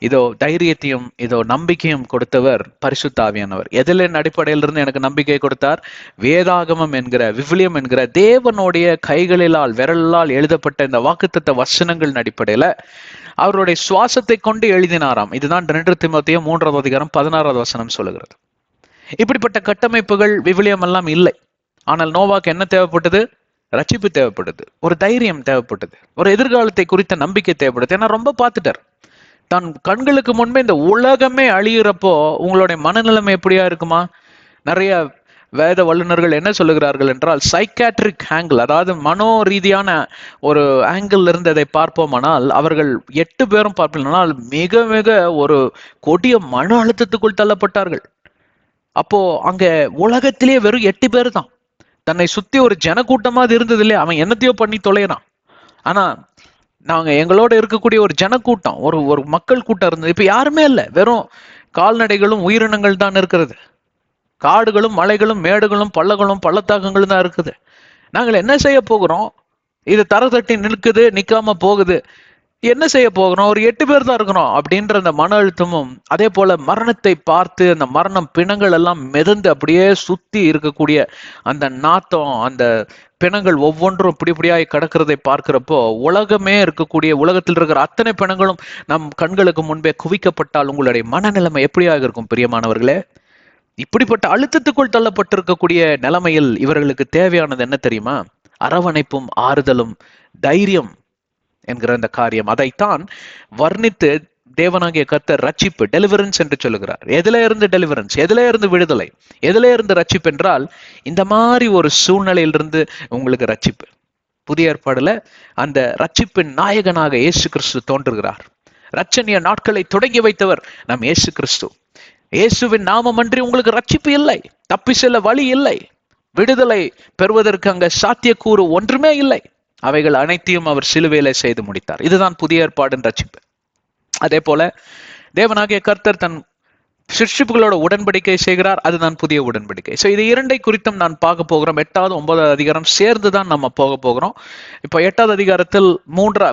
இதோ தைரியத்தையும் இதோ நம்பிக்கையும் கொடுத்தவர் பரிசுத்த ஆவியானவர். எதிலின் அடிப்படையிலிருந்து எனக்கு நம்பிக்கை கொடுத்தார்? வேதாகமம் என்கிற, விவிலியம் என்கிற தேவனுடைய கைகளிலால் விரலால் எழுதப்பட்ட இந்த வாக்குத்தத்த வசனங்கள் அடிப்படையில அவருடைய சுவாசத்தை கொண்டு எழுதினாராம். இதுதான் 2 தீமோத்தேயு 3வது அதிகாரம் 16வது வசனம் சொல்லுகிறது. இப்படிப்பட்ட கட்டமைப்புகள் விவிலியம் எல்லாம் இல்லை. ஆனால் நோவாக்கு என்ன தேவைப்பட்டது? ரட்சிப்பு தேவைப்பட்டது, ஒரு தைரியம் தேவைப்பட்டது, ஒரு எதிர்காலத்தை குறித்த நம்பிக்கை தேவைப்பட்டது. ஏன்னா ரொம்ப பார்த்துட்டார். தன் கண்களுக்கு முன்பே இந்த உலகமே அழியிறப்போ உங்களுடைய மனநிலைமை எப்படியா இருக்குமா? நிறைய வேத வல்லுநர்கள் என்ன சொல்லுகிறார்கள் என்றால் சைக்காட்ரிக் ஆங்கிள், அதாவது மனோ ரீதியான ஒரு ஆங்கிள் இருந்து அதை பார்ப்போமானால் அவர்கள் 8 பேரும் பார்ப்போம்னால் மிக மிக ஒரு கொடிய மன அழுத்தத்துக்குள் தள்ளப்பட்டார்கள். அப்போ அங்க உலகத்திலேயே வெறும் 8 பேர் தான். தன்னை சுத்தி ஒரு ஜனக்கூட்டமா அது இருந்தது இல்லையா, அவன் என்னத்தையோ பண்ணி தொலைறான். ஆனா நாங்க எங்களோட இருக்கக்கூடிய ஒரு ஜனக்கூட்டம், ஒரு ஒரு மக்கள் கூட்டம் இருந்தது. இப்ப யாருமே இல்லை, வெறும் கால்நடைகளும் உயிரினங்கள் தான் இருக்கிறது. காடுகளும் மலைகளும் மேடுகளும் பள்ளங்களும் பள்ளத்தாக்கங்களும் தான் இருக்குது. நாங்கள் என்ன செய்ய போகிறோம்? இது தர தட்டி நிற்குது, நிக்காம போகுது. என்ன செய்ய போகிறோம்? ஒரு 8 பேர் தான் இருக்கிறோம் அப்படின்ற அந்த மன அழுத்தமும், அதே போல மரணத்தை பார்த்து அந்த மரணம் பிணங்கள் எல்லாம் மிதந்து அப்படியே சுத்தி இருக்கக்கூடிய அந்த நாத்தம், அந்த பிணங்கள் ஒவ்வொன்றும் இப்படியாய் கடக்கிறதை பார்க்கிறப்போ உலகமே இருக்கக்கூடிய உலகத்தில் இருக்கிற அத்தனை பிணங்களும் நம் கண்களுக்கு முன்பே குவிக்கப்பட்டால் உங்களுடைய மனநிலைமை எப்படியாக இருக்கும் பிரியமானவர்களே? இப்படிப்பட்ட அழுத்தத்துக்குள் தள்ளப்பட்டிருக்கக்கூடிய நிலைமையில் இவர்களுக்கு தேவையானது என்ன தெரியுமா? அரவணைப்பும் ஆறுதலும் தைரியம் என்கிற அந்த காரியம். அதைத்தான் வர்ணித்து தேவனாகிய கர்த்தர் ரட்சிப்பு, டெலிவரன்ஸ் என்று சொல்லுகிறார். எதுல இருந்து டெலிவரன்ஸ்? எதுல இருந்து விடுதலை? எதுல இருந்து ரட்சிப்பு என்றால் இந்த மாதிரி ஒரு சூழ்நிலையிலிருந்து உங்களுக்கு ரட்சிப்பு. புதிய ஏற்பாடுல அந்த ரட்சிப்பின் நாயகனாக இயேசு கிறிஸ்து தோன்றுகிறார். ரட்சணிய நாட்களை தொடங்கி வைத்தவர் நம் இயேசு கிறிஸ்து. இயேசுவின் நாமமன்றி உங்களுக்கு ரட்சிப்பு இல்லை, தப்பி செல்ல வழி இல்லை, விடுதலை பெறுவதற்கு அங்க சாத்தியக்கூறு ஒன்றுமே இல்லை. அவைகள் அனைத்தையும் அவர் சிலுவையில செய்து முடித்தார். இதுதான் புதிய ஏற்பாடின் ரட்சிப்பு. அதே போல தேவனாகிய கர்த்தர் தன் சிருஷ்டிப்புகளோட உடன்படிக்கை செய்கிறார், அதுதான் புதிய உடன்படிக்கை. ஸோ இது இரண்டை குறித்தும் நான் பார்க்க போகிறோம். 8வது 9வது அதிகாரம் சேர்ந்து தான் நம்ம போக போகிறோம். இப்போ 8வது அதிகாரத்தில்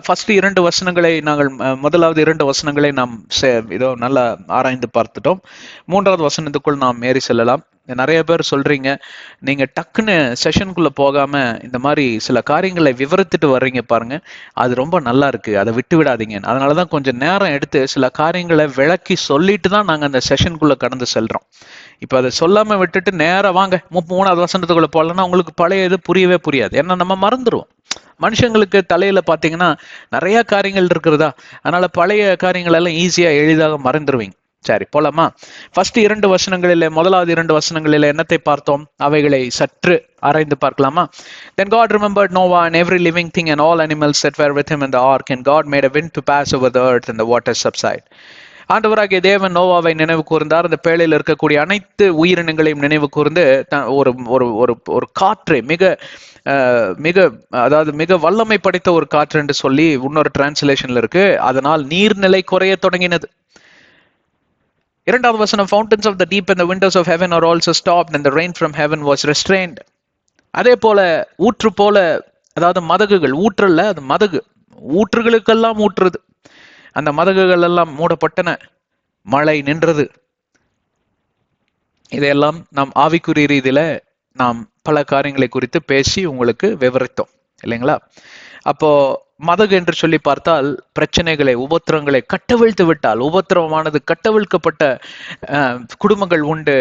ஃபர்ஸ்ட் 2 வசனங்களை நாங்கள் முதலாவது 2 வசனங்களை நாம் இதோ நல்லா ஆராய்ந்து பார்த்துட்டோம். 3வது வசனத்துக்குள் நாம் ஏறி செல்லலாம். நிறைய பேர் சொல்றீங்க, நீங்க டக்குன்னு செஷனுக்குள்ள போகாம இந்த மாதிரி சில காரியங்களை விவரித்துட்டு வர்றீங்க பாருங்க, அது ரொம்ப நல்லா இருக்கு, அதை விட்டு விடாதீங்க. அதனாலதான் கொஞ்சம் நேரம் எடுத்து சில காரியங்களை விளக்கி சொல்லிட்டு தான் நாங்க அந்த செஷனுக்குள்ள கடந்து செல்றோம். இப்ப அதை சொல்லாம விட்டுட்டு நேரம் வாங்க 3வது வசனத்துக்குள்ள போகலன்னா உங்களுக்கு பழைய இது புரியவே புரியாது. ஏன்னா நம்ம மறந்துடுவோம். மனுஷங்களுக்கு தலையில பாத்தீங்கன்னா நிறைய காரியங்கள் இருக்கிறதா, அதனால பழைய காரியங்கள் எல்லாம் ஈஸியா எளிதாக மறந்துடுவீங்க. சரி, போலாமா? ஃபர்ஸ்ட் 2 வசனங்களிலே, முதலாவது 2 வசனங்களிலே என்னத்தை பார்த்தோம்? அவைகளை சற்று ஆராய்ந்து பார்க்கலாமா? Then God remembered Noah and every living thing and all animals that were with him in the ark, and God made a wind to pass over the earth and the waters subside. ஆண்டவராகிய தேவன் நோவாவை நினைவு கூர்ந்தார். அந்த பேழையில் இருக்கக்கூடிய அனைத்து உயிரினங்களையும் நினைவு கூர்ந்து ஒரு ஒரு ஒரு ஒரு காற்றை மிக அதாவது மிக வல்லமை படைத்த ஒரு காற்று என்று சொல்லி இன்னொரு டிரான்ஸ்லேஷன்ல இருக்கு. அதனால் நீர்நிலை குறைய தொடங்கினது. 2வது வசனம், fountains of the deep and the windows of heaven are also stopped and the rain from heaven was restrained. அதே போல ஊற்று போல, அதாவது மதகுகள், ஊற்றல்ல அது மதகு, ஊற்றுகளுக்கெல்லாம் ஊற்றுறது, அந்த மதகுகள் எல்லாம் மூடப்பட்டன, மழை நின்றது. இதையெல்லாம் நாம் ஆவிக்குரிய ரீதியில நாம் பல காரியங்களை குறித்து பேசி உங்களுக்கு விவரித்தோம் இல்லைங்களா? அப்போ மதகு என்று சொல்லி பார்த்தால் பிரச்சனைகளை, உபத்திரங்களை கட்டவிழ்த்து விட்டால், உபத்திரவமானது கட்டவிழ்க்கப்பட்ட குடும்பங்கள் உண்டு.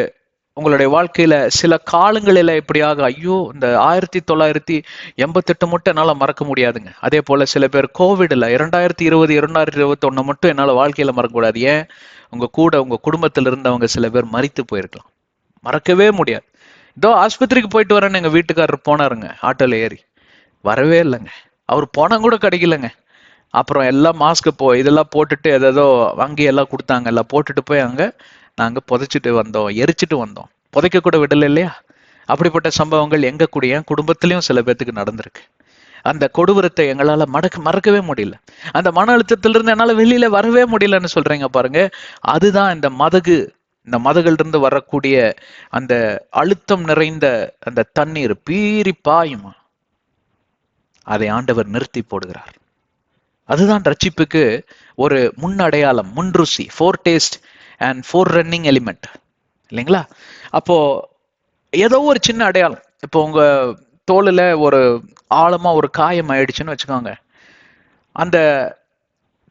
உங்களுடைய வாழ்க்கையில சில காலங்களில இப்படியாக, ஐயோ இந்த 1988 மட்டும் என்னால மறக்க முடியாதுங்க. அதே போல சில பேர் கோவிட்ல 2020 2021 மட்டும் என்னால வாழ்க்கையில மறக்க கூடாது. ஏன்? உங்க குடும்பத்தில் இருந்தவங்க சில பேர் மரித்து போயிருக்கலாம், மறக்கவே முடியாது. இதோ ஆஸ்பத்திரிக்கு போயிட்டு வரேன்னு எங்க வீட்டுக்காரர் போனாருங்க, ஆட்டோல ஏறி வரவே இல்லைங்க. அவர் பணம் கூட கிடைக்கலங்க. அப்புறம் எல்லாம் மாஸ்க் இதெல்லாம் போட்டுட்டு ஏதோ அங்கேயெல்லாம் கொடுத்தாங்க, எல்லாம் போட்டுட்டு போய் நாங்க புதைச்சிட்டு வந்தோம், எரிச்சிட்டு வந்தோம், புதைக்க கூட விடல இல்லையா? அப்படிப்பட்ட சம்பவங்கள் என் குடும்பத்திலையும் சில பேர்த்துக்கு நடந்திருக்கு. அந்த கொடூரத்தை எங்களால மறக்கவே முடியல. அந்த மன அழுத்தத்திலிருந்து என்னால வெளியில வரவே முடியலன்னு சொல்றீங்க பாருங்க. அதுதான் இந்த மதகுல இருந்து வரக்கூடிய அந்த அழுத்தம் நிறைந்த அந்த தண்ணீர் பீறி பாயுமா, அதை ஆண்டவர் நிறுத்தி போடுகிறார். அதுதான் ரட்சிப்புக்கு ஒரு முன் அடையாளம், முன்ருசி, foretaste and forerunning element இல்லைங்களா? அப்போ ஏதோ ஒரு சின்ன அடையாளம். இப்போ உங்க தோலுல ஒரு ஆழமா ஒரு காயம் ஆயிடுச்சுன்னு வச்சுக்கோங்க, அந்த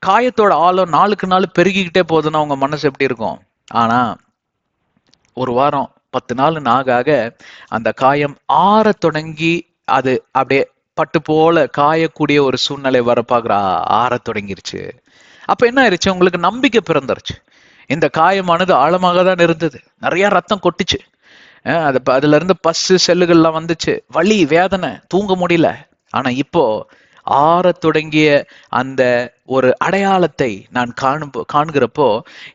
காயத்தோட ஆழம் நாளுக்கு நாள் பெருகிக்கிட்டே போகுதுன்னா உங்க மனசு எப்படி இருக்கும்? ஆனா ஒரு வாரம் 10 நாள் ஆக அந்த காயம் ஆற தொடங்கி அது அப்படியே பட்டு போல காயக்கூடிய ஒரு சூழ்நிலை வர பாக்குற ஆற தொடங்கிருச்சு. அப்ப என்ன ஆயிடுச்சு? உங்களுக்கு நம்பிக்கை பிறந்துருச்சு. இந்த காயமானது ஆழமாக தான் இருந்தது, நிறைய ரத்தம் கொட்டுச்சு, அதுல இருந்து பஸ்ஸு செல்லுகள்லாம் வந்துச்சு, வலி வேதனை, தூங்க முடியல. ஆனா இப்போ ஆற தொடங்கிய அந்த ஒரு அடையாளத்தை நான் காண்கிறப்போ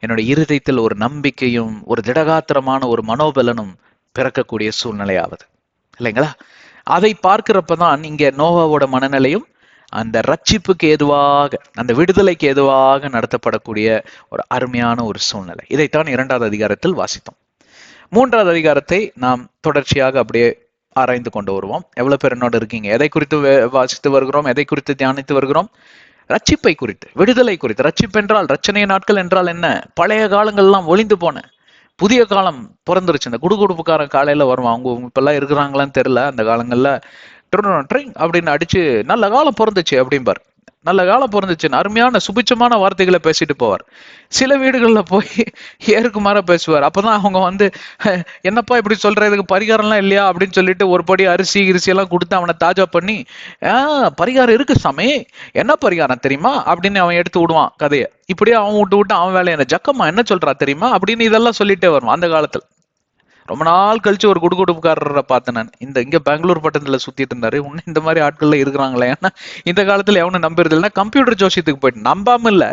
என்னோட இருதயத்தில் ஒரு நம்பிக்கையும் ஒரு திடகாத்திரமான ஒரு மனோபலனும் பிறக்கக்கூடிய சூழ்நிலை ஆகுது இல்லைங்களா? அதை பார்க்கிறப்பதான் இங்க நோவாவோட மனநிலையும் அந்த ரட்சிப்புக்கு ஏதுவாக, அந்த விடுதலைக்கு ஏதுவாக நடத்தப்படக்கூடிய ஒரு அருமையான ஒரு சூழ்நிலை. இதைத்தான் 2வது அதிகாரத்தில் வாசித்தோம். 3வது அதிகாரத்தை நாம் தொடர்ச்சியாக அப்படியே ஆராய்ந்து கொண்டு வருவோம். எவ்வளவு பேர் என்னோட இருக்கீங்க? எதை குறித்து வாசித்து வருகிறோம்? எதை குறித்து தியானித்து வருகிறோம்? ரட்சிப்பை குறித்து, விடுதலை குறித்து. ரட்சிப்பு என்றால், ரட்சணைய நாட்கள் என்றால் என்ன? பழைய காலங்கள்லாம் ஒளிந்து போன புதிய காலம் பிறந்துருச்சு. இந்த குடுகுடுப்புக்காரன் காலையில வருவான். அவங்க இப்பெல்லாம் இருக்கிறாங்களான்னு தெரியல. அந்த காலங்கள்ல ட்ரிங் அப்படின்னு அடிச்சு நல்ல காலம் பிறந்துச்சு அப்படிம்பார். நல்ல காலம் பிறந்துச்சுன்னு அருமையான சுபிச்சமான வார்த்தைகளை பேசிட்டு போவார். சில வீடுகளில் போய் ஏருக்கு மாற பேசுவார். அப்பதான் அவங்க என்னப்பா இப்படி சொல்ற, இதுக்கு பரிகாரம்லாம் இல்லையா அப்படின்னு சொல்லிட்டு ஒரு படி அரிசி எல்லாம் கொடுத்து அவனை தாஜா பண்ணி, பரிகாரம் இருக்கு சாமி, என்ன பரிகாரம் தெரியுமா அப்படின்னு அவன் எடுத்து விடுவான் கதையை. இப்படியே அவன் விட்டு அவன் வேலை என்ன ஜக்கம்மா என்ன சொல்றா தெரியுமா அப்படின்னு இதெல்லாம் சொல்லிட்டே வருவான். அந்த காலத்துல ரொம்ப நாள் கழிச்சு ஒரு குடுகுடுப்புக்காரரை பார்த்தேன் நான். இங்க பெங்களூர் பட்டணத்துல சுத்திட்டு இருந்தாரு. இன்னும் இந்த மாதிரி ஆட்கள்ல இருக்கிறாங்களே. ஏன்னா இந்த காலத்துல எவனும் நம்புறது இல்லைன்னா கம்ப்யூட்டர் ஜோசியத்துக்கு போயிட்டு, நம்பாம இல்ல,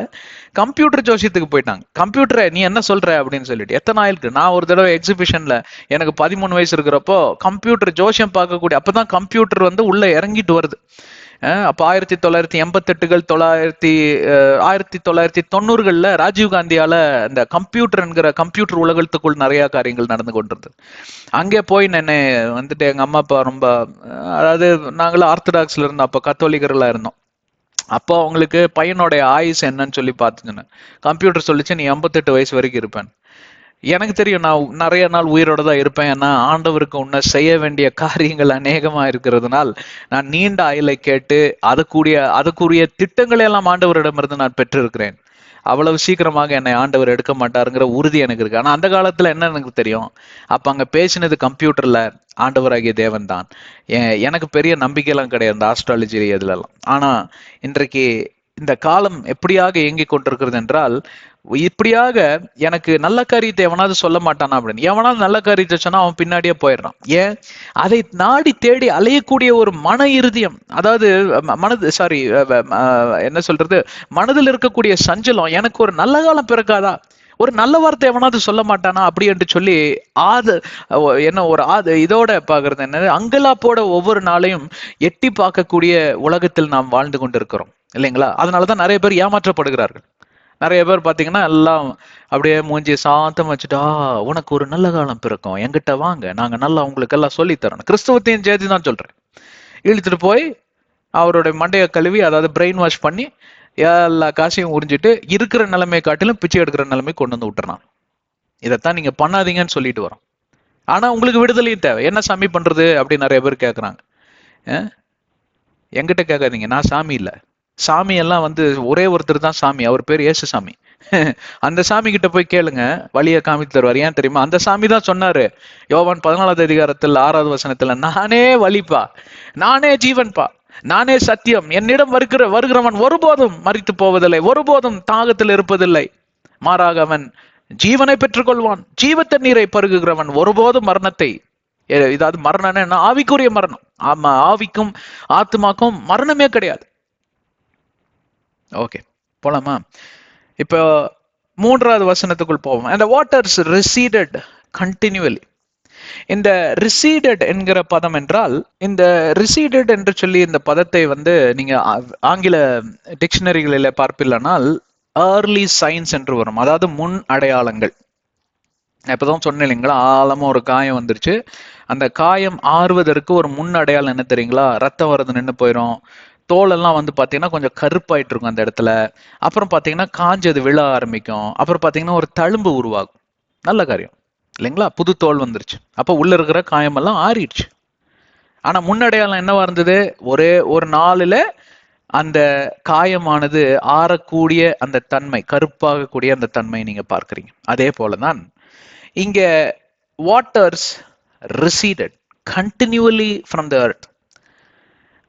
கம்ப்யூட்டர் ஜோசியத்துக்கு போயிட்டாங்க. கம்ப்யூட்டரை நீ என்ன சொல்ற அப்படின்னு சொல்லிட்டு. எத்தனை ஆயிருக்கு. நான் ஒரு தடவை எக்ஸிபிஷன்ல எனக்கு 13 வயசு இருக்கிறப்போ கம்ப்யூட்டர் ஜோசியம் பார்க்கக்கூடிய, அப்பதான் கம்ப்யூட்டர் உள்ள இறங்கிட்டு வருது. அப்ப 1988கள் 1990களில் ராஜீவ்காந்தியால இந்த கம்ப்யூட்டர் உலகத்துக்குள் நிறைய காரியங்கள் நடந்து கொண்டிருந்தது. அங்கே போய் நான் எங்க அம்மா அப்பா ரொம்ப, அதாவது நாங்களும் ஆர்த்தடாக்ஸ்ல இருந்தோம், அப்ப கத்தோலிக்கர்களா இருந்தோம். அப்போ அவங்களுக்கு பையனுடைய ஆயுஸ் என்னன்னு சொல்லி பார்த்துச்சுன்னு கம்ப்யூட்டர் சொல்லிச்சு, நீ 88 வயசு வரைக்கும் இருப்பேன். எனக்கு தெரியும் நான் நிறைய நாள் உயிரோட தான் இருப்பேன். ஏன்னா ஆண்டவருக்கு உன்ன செய்ய வேண்டிய காரியங்கள் அநேகமா இருக்கிறதுனால் நான் நீண்ட ஆயுளை கேட்டு அதுக்குரிய திட்டங்களை எல்லாம் ஆண்டவரிடமிருந்து நான் பெற்றிருக்கிறேன். அவ்வளவு சீக்கிரமாக என்னை ஆண்டவர் எடுக்க மாட்டாருங்கிற உறுதி எனக்கு இருக்கு. ஆனா அந்த காலத்துல என்ன எனக்கு தெரியும், அப்ப அங்க பேசினது கம்ப்யூட்டர்ல ஆண்டவராகிய தேவன் தான். எனக்கு பெரிய நம்பிக்கையெல்லாம் கிடையாது இந்த ஆஸ்ட்ராலஜி இதுல எல்லாம். ஆனா இன்றைக்கு இந்த காலம் எப்படியாக இயங்கிக் கொண்டிருக்கிறது என்றால், இப்படியாக எனக்கு நல்ல காரியத்தை எவனாவது சொல்ல மாட்டானா அப்படின்னு. எவனாவது நல்ல காரியத்தை சொன்னா அவன் பின்னாடியே போயிடுறான். ஏன்? அதை நாடி தேடி அலையக்கூடிய ஒரு மன இருதயம், அதாவது என்ன சொல்றது, மனதில் இருக்கக்கூடிய சஞ்சலம். எனக்கு ஒரு நல்ல காலம் பிறக்காதா, ஒரு நல்ல வார்த்தை எவனாவது சொல்ல மாட்டானா அப்படி என்று சொல்லி இதோட பாக்குறது என்ன, அங்கலாப்போட ஒவ்வொரு நாளையும் எட்டி பார்க்கக்கூடிய உலகத்தில் நாம் வாழ்ந்து கொண்டிருக்கிறோம் இல்லைங்களா? அதனாலதான் நிறைய பேர் ஏமாற்றப்படுகிறார்கள். நிறைய பேர் பாத்தீங்கன்னா எல்லாம் அப்படியே மூஞ்சி சாத்தம் வச்சுட்டா, உனக்கு ஒரு நல்ல காலம் பிறக்கும், எங்கிட்ட வாங்க, நாங்க நல்லா உங்களுக்கு எல்லாம் சொல்லித்தரோம். கிறிஸ்தவத்தையும் சேர்த்து தான் சொல்றேன். இழுத்துட்டு போய் அவருடைய மண்டையை கழுவி, அதாவது பிரெயின் வாஷ் பண்ணி எல்லா காசையும் உறிஞ்சிட்டு இருக்கிற நிலைமையை காட்டிலும் பிச்சை எடுக்கிற நிலைமை கொண்டு வந்து விட்டுறான். இதைத்தான் நீங்க பண்ணாதீங்கன்னு சொல்லிட்டு வரோம். ஆனா உங்களுக்கு விடுதலையும் தேவை. என்ன சாமி பண்றது அப்படின்னு நிறைய பேர் கேட்கறாங்க. என்கிட்ட கேட்காதீங்க, நான் சாமி இல்லை. சாமி எல்லாம் ஒரே ஒருத்தர் தான் சாமி, அவர் பேர் ஏசு சாமி. அந்த சாமி கிட்ட போய் கேளுங்க, வழியை காமித்து தருவார். ஏன் தெரியுமா? அந்த சாமி தான் சொன்னாரு யோவான் 14வது அதிகாரத்தில் 6வது வசனத்துல, நானே வழிப்பா, நானே ஜீவன்பா, நானே சத்தியம், என்னிடம் வருகிறவன் ஒருபோதும் மரித்து போவதில்லை, ஒருபோதும் தாகத்தில் இருப்பதில்லை, மாறாக அவன் ஜீவனை பெற்றுக்கொள்வான். ஜீவ தண்ணீரை பருகுகிறவன் ஒருபோதும் மரணத்தை, இதாவது மரணம் என்ன, ஆவிக்குரிய மரணம். ஆமா, ஆவிக்கும் ஆத்மாக்கும் மரணமே கிடையாது. ஓகே, போலாமா? இப்போ 3வது வசனத்துக்குள் போவோம். அந்த waters receded continually. இந்த receded என்கிற பதம் என்றால், இந்த receded என்று சொல்லி இந்த பதத்தை நீங்க ஆங்கில டிக்ஷனரிகளில பார்ப்பீர்களானால் early signs என்று வரும். அதாவது முன் அடையாளங்கள். இப்பதான் சொன்னேன் இல்லைங்களா, ஆழமா ஒரு காயம் வந்துருச்சு. அந்த காயம் ஆறுவதற்கு ஒரு முன் அடையாளம் என்ன தெரியுங்களா? ரத்தம் வரது நின்று போயிடும். தோலெல்லாம் பாத்தீங்கன்னா கொஞ்சம் கருப்பாயிட்டு இருக்கும் அந்த இடத்துல. அப்புறம் பாத்தீங்கன்னா காஞ்சது விழ ஆரம்பிக்கும். அப்புறம் பாத்தீங்கன்னா ஒரு தழும்பு உருவாகும். நல்ல காரியம் இல்லைங்களா? புது தோல் வந்துருச்சு. அப்ப உள்ள இருக்கிற காயமெல்லாம் ஆறிடுச்சு. ஆனா முன்னடையாளம் என்னவா இருந்தது? ஒரே ஒரு நாளில அந்த காயமானது ஆறக்கூடிய அந்த தன்மை, கருப்பாகக்கூடிய அந்த தன்மை நீங்க பார்க்கிறீங்க. அதே போலதான் இங்க waters receded continually from the earth.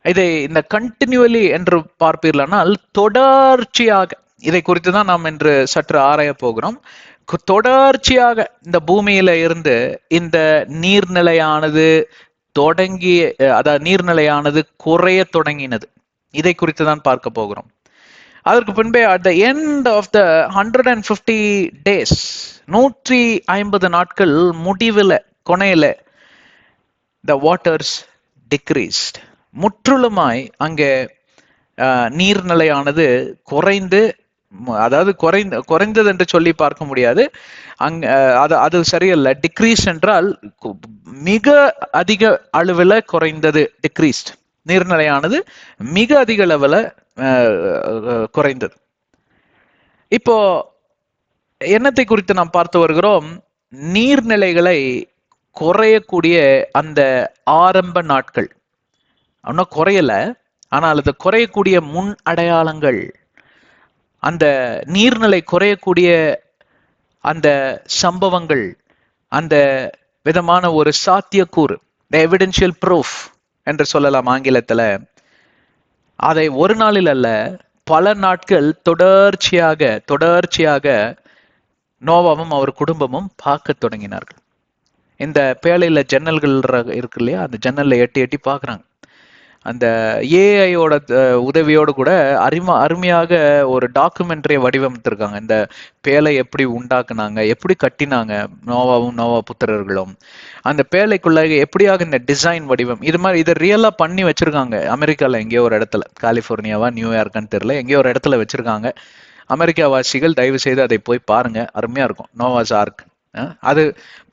இதை இந்த கண்டினியூவலி என்று பார்ப்பீர்களானால் தொடர்ச்சியாக, இதை குறித்து தான் நாம் இன்று சற்று ஆராய போகிறோம். தொடர்ச்சியாக இந்த பூமியில இருந்து இந்த நீர்நிலையானது தொடங்கி, அதாவது நீர்நிலையானது குறைய தொடங்கினது. இதை குறித்து தான் பார்க்க போகிறோம். அதற்கு பின்பே at the end of the 150 days, 150 நாட்கள் முடிவில் கொனையில த வாட்டர்ஸ் டிக்ரீஸ்ட், முற்றிலுமாய் அங்கே நீர்நிலையானது குறைந்து, அதாவது குறைந்தது என்று சொல்லி பார்க்க முடியாது, அங்க அது சரியல்ல. டிக்ரீஸ் என்றால் மிக அதிக அளவில் குறைந்தது. டிக்ரீஸ்ட், நீர்நிலையானது மிக அதிக அளவில் குறைந்தது. இப்போ என்னத்தை குறித்து நாம் பார்த்து வருகிறோம்? நீர்நிலைகளை குறையக்கூடிய அந்த ஆரம்ப நாட்கள், இன்னும் குறையல, ஆனால் அது குறையக்கூடிய முன் அடையாளங்கள், அந்த நீர்நிலை குறையக்கூடிய அந்த சம்பவங்கள், அந்த விதமான ஒரு சாத்தியக்கூறு, எவிடென்ஷியல் ப்ரூஃப் என்று சொல்லலாம் ஆங்கிலத்துல, அதை ஒரு நாளில் அல்ல பல நாட்கள் தொடர்ச்சியாக நோவாவும் அவர் குடும்பமும் பார்க்க தொடங்கினார்கள். இந்த பேழையில ஜன்னல்கள் இருக்கு இல்லையா, அந்த ஜன்னல்ல எட்டி எட்டி பார்க்குறாங்க. அந்த ஏஐயோட உதவியோடு கூட அருமையாக ஒரு டாக்குமெண்ட்ரியை வடிவமைத்திருக்காங்க. இந்த பேழை எப்படி உண்டாக்குனாங்க, எப்படி கட்டினாங்க நோவாவும் நோவா புத்திரர்களும், அந்த பேழைக்குள்ள எப்படியாக இந்த டிசைன் வடிவம், இது மாதிரி இதை ரியலா பண்ணி வச்சிருக்காங்க. அமெரிக்கால எங்கேயோ ஒரு இடத்துல, கலிபோர்னியாவா நியூயார்க்குன்னு தெரியல, எங்கேயோ ஒரு இடத்துல வச்சிருக்காங்க. அமெரிக்கா வாசிகள் தயவு செய்து அதை போய் பாருங்க, அருமையா இருக்கும். Noah's ark. அது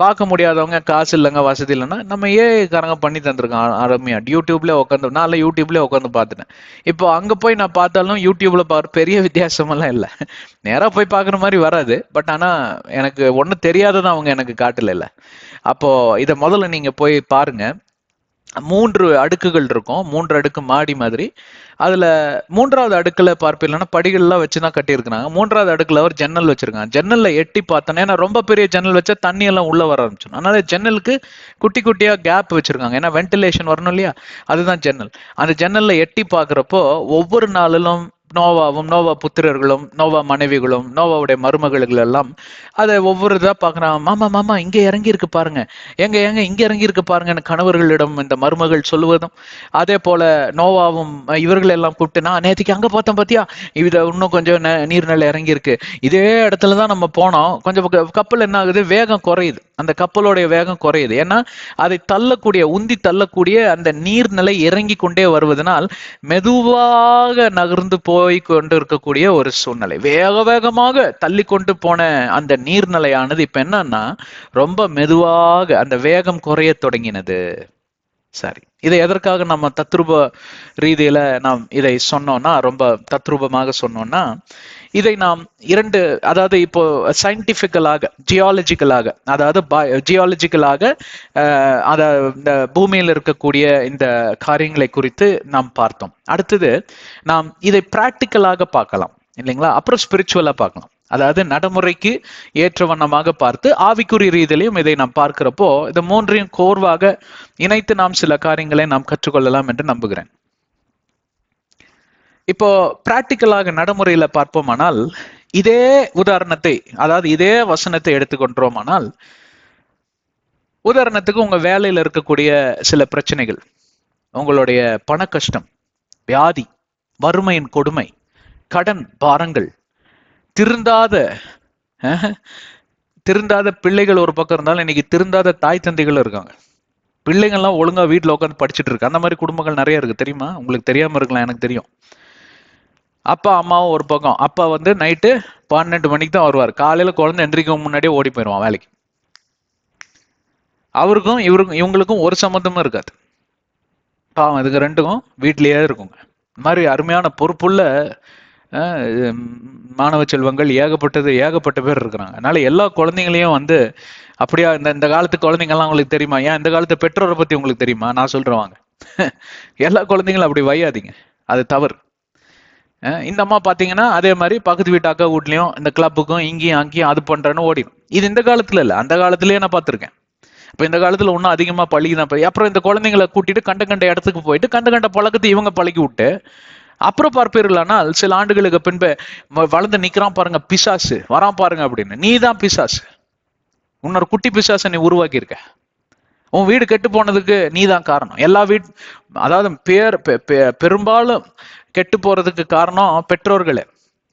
பார்க்க முடியாதவங்க, காசு இல்லைங்க, வசதி இல்லைன்னா நம்ம காரங்க பண்ணி தந்திருக்கான் அருமையா. யூடியூப்ல உட்காந்து, நான் யூடியூப்ல உட்காந்து பார்த்துட்டேன். இப்போ அங்க போய் நான் பார்த்தாலும் யூடியூப்ல பெரிய வித்தியாசமெல்லாம் இல்லை, நேரா போய் பார்க்குற மாதிரி வராது. பட் ஆனா எனக்கு ஒன்றும் தெரியாததான் அவங்க எனக்கு காட்டல. அப்போ இதை முதல்ல நீங்க போய் பாருங்க. 3 அடுக்குகள் இருக்கும், 3 அடுக்கு மாடி மாதிரி. அதுல 3வது அடுக்குல பார்ப்பீங்கன்னா படிகள்லாம் வச்சுதான் கட்டியிருக்கிறாங்க. 3வது அடுக்குல ஒரு ஜன்னல் வச்சிருக்காங்க. ஜன்னல்ல எட்டி பார்த்தோன்னா, ஏன்னா ரொம்ப பெரிய ஜன்னல் வச்சா தண்ணி எல்லாம் உள்ள வர ஆரம்பிச்சிடும். அதனால ஜன்னலுக்கு குட்டி குட்டியா கேப் வச்சிருக்காங்க, ஏன்னா வென்டிலேஷன் வரணும் இல்லையா, அதுதான் ஜன்னல். அந்த ஜன்னல்ல எட்டி பார்க்குறப்போ ஒவ்வொரு நாளிலும் நோவாவும் நோவா புத்திரர்களும் நோவா மனைவிகளும் நோவாவுடைய மருமகளுகள் எல்லாம் அதை ஒவ்வொரு இதா பாக்குறாங்க. மாமா மாமா இங்க இறங்கி இருக்கு பாருங்க, எங்க இங்க இறங்கி இருக்கு பாருங்க கணவர்களிடம் இந்த மருமகள் சொல்லுவதும், அதே போல நோவாவும் இவர்கள் எல்லாம் கூப்பிட்டு, நான் நேற்றுக்கு அங்க பார்த்தோம் பாத்தியா, இது இன்னும் கொஞ்சம் நீர்நிலை இறங்கி இருக்கு, இதே இடத்துலதான் நம்ம போனோம், கொஞ்சம் கப்பல் என்ன ஆகுது, வேகம் குறையுது, அந்த கப்பலோடைய வேகம் குறையுது. ஏன்னா அதை உந்தி தள்ளக்கூடிய அந்த நீர்நிலை இறங்கி கொண்டே வருவதனால் மெதுவாக நகர்ந்து போய் கொண்டு இருக்கக்கூடிய ஒரு சூழ்நிலை. வேகமாக தள்ளி கொண்டு போன அந்த நீர்நிலையானது இப்ப என்னன்னா ரொம்ப மெதுவாக அந்த வேகம் குறைய தொடங்கினது. சரி, இதை எதற்காக நம்ம தத்ரூப ரீதியில நாம் இதை சொன்னோம்னா, ரொம்ப தத்ரூபமாக சொன்னோம்னா, இதை நாம் 2, அதாவது இப்போ சயின்டிபிக்கலாக, ஜியாலஜிக்கலாக, அதாவது ஜியாலஜிக்கலாக இந்த பூமியில் இருக்கக்கூடிய இந்த காரியங்களை குறித்து நாம் பார்த்தோம். அடுத்தது நாம் இதை பிராக்டிக்கலாக பார்க்கலாம் இல்லைங்களா, அப்புறம் ஸ்பிரிச்சுவலா பார்க்கலாம். அதாவது நடைமுறைக்கு ஏற்ற வண்ணமாக பார்த்து ஆவிக்குறி ரீதியிலையும் இதை நாம் பார்க்கிறப்போ இந்த 3ஐயும் கோர்வாக இணைத்து நாம் சில காரியங்களை நாம் கற்றுக்கொள்ளலாம் என்று நம்புகிறேன். இப்போ பிராக்டிக்கலாக நடைமுறையில பார்ப்போமானால், இதே உதாரணத்தை, அதாவது இதே வசனத்தை எடுத்துக்கொண்டோமானால், உதாரணத்துக்கு உங்க வேலையில இருக்கக்கூடிய சில பிரச்சனைகள், உங்களுடைய பண கஷ்டம், வியாதி, வறுமையின் கொடுமை, கடன் பாரங்கள், திருந்தாத பிள்ளைகள் ஒரு பக்கம் இருந்தாலும் இன்னைக்கு திருந்தாத தாய் தந்தைகள் இருக்காங்க. பிள்ளைங்கள்லாம் ஒழுங்கா வீட்டுல உட்காந்து படிச்சுட்டு இருக்கு. அந்த மாதிரி குடும்பங்கள் நிறைய இருக்கு, தெரியுமா? உங்களுக்கு தெரியாம இருக்கலாம், எனக்கு தெரியும். அப்பா அம்மாவும் ஒரு பக்கம், அப்பா நைட்டு 12 மணிக்கு தான் வருவார், காலையில குழந்தை எந்திரிக்க முன்னாடியே ஓடி போயிடுவான் வேலைக்கு. அவருக்கும் இவங்களுக்கும் ஒரு சம்மந்தமும் இருக்காது. பாவம், இதுக்கு 2க்கும் வீட்லயே இருக்குங்க. இந்த மாதிரி அருமையான பொறுப்புள்ள மாணவ செல்வங்கள் ஏகப்பட்ட பேர் இருக்கிறாங்க. அதனால எல்லா குழந்தைங்களையும் அப்படியா, இந்த காலத்து குழந்தைங்கள்லாம் உங்களுக்கு தெரியுமா, ஏன் இந்த காலத்து பெற்றோரை பத்தி உங்களுக்கு தெரியுமா, நான் சொல்றேன் வாங்க. எல்லா குழந்தைங்களும் அப்படி வையாதீங்க, அது தவறு. இந்த அம்மா பாத்தீங்கன்னா அதே மாதிரி பக்கத்து வீட்டு அக்கா வீட்லயும் இந்த கிளப்புக்கும் இங்கேயும் அங்கேயும் அது பண்றேன்னு ஓடிடும். இது இந்த காலத்துல இல்ல, அந்த காலத்திலேயே நான் பார்த்திருக்கேன். இப்ப இந்த காலத்துல இன்னும் அதிகமா பழகிதான். அப்புறம் இந்த குழந்தைங்களை கூட்டிட்டு கண்ட இடத்துக்கு போயிட்டு கண்ட பழக்கத்தை இவங்க பழக்கி விட்டு அப்புறம் பார்ப்பீர்களானால் சில ஆண்டுகளுக்கு பின்பு வளர்ந்து நிக்கிறான் பாருங்க பிசாசு வரான் பாருங்க அப்படின்னு. நீ தான் பிசாசு, உன்னொரு குட்டி பிசாசை நீ உருவாக்கி இருக்க. உன் வீடு கெட்டு போனதுக்கு நீ தான் காரணம். எல்லா அதாவது பெரும்பாலும் கெட்டு போறதுக்கு காரணம் பெற்றோர்களே.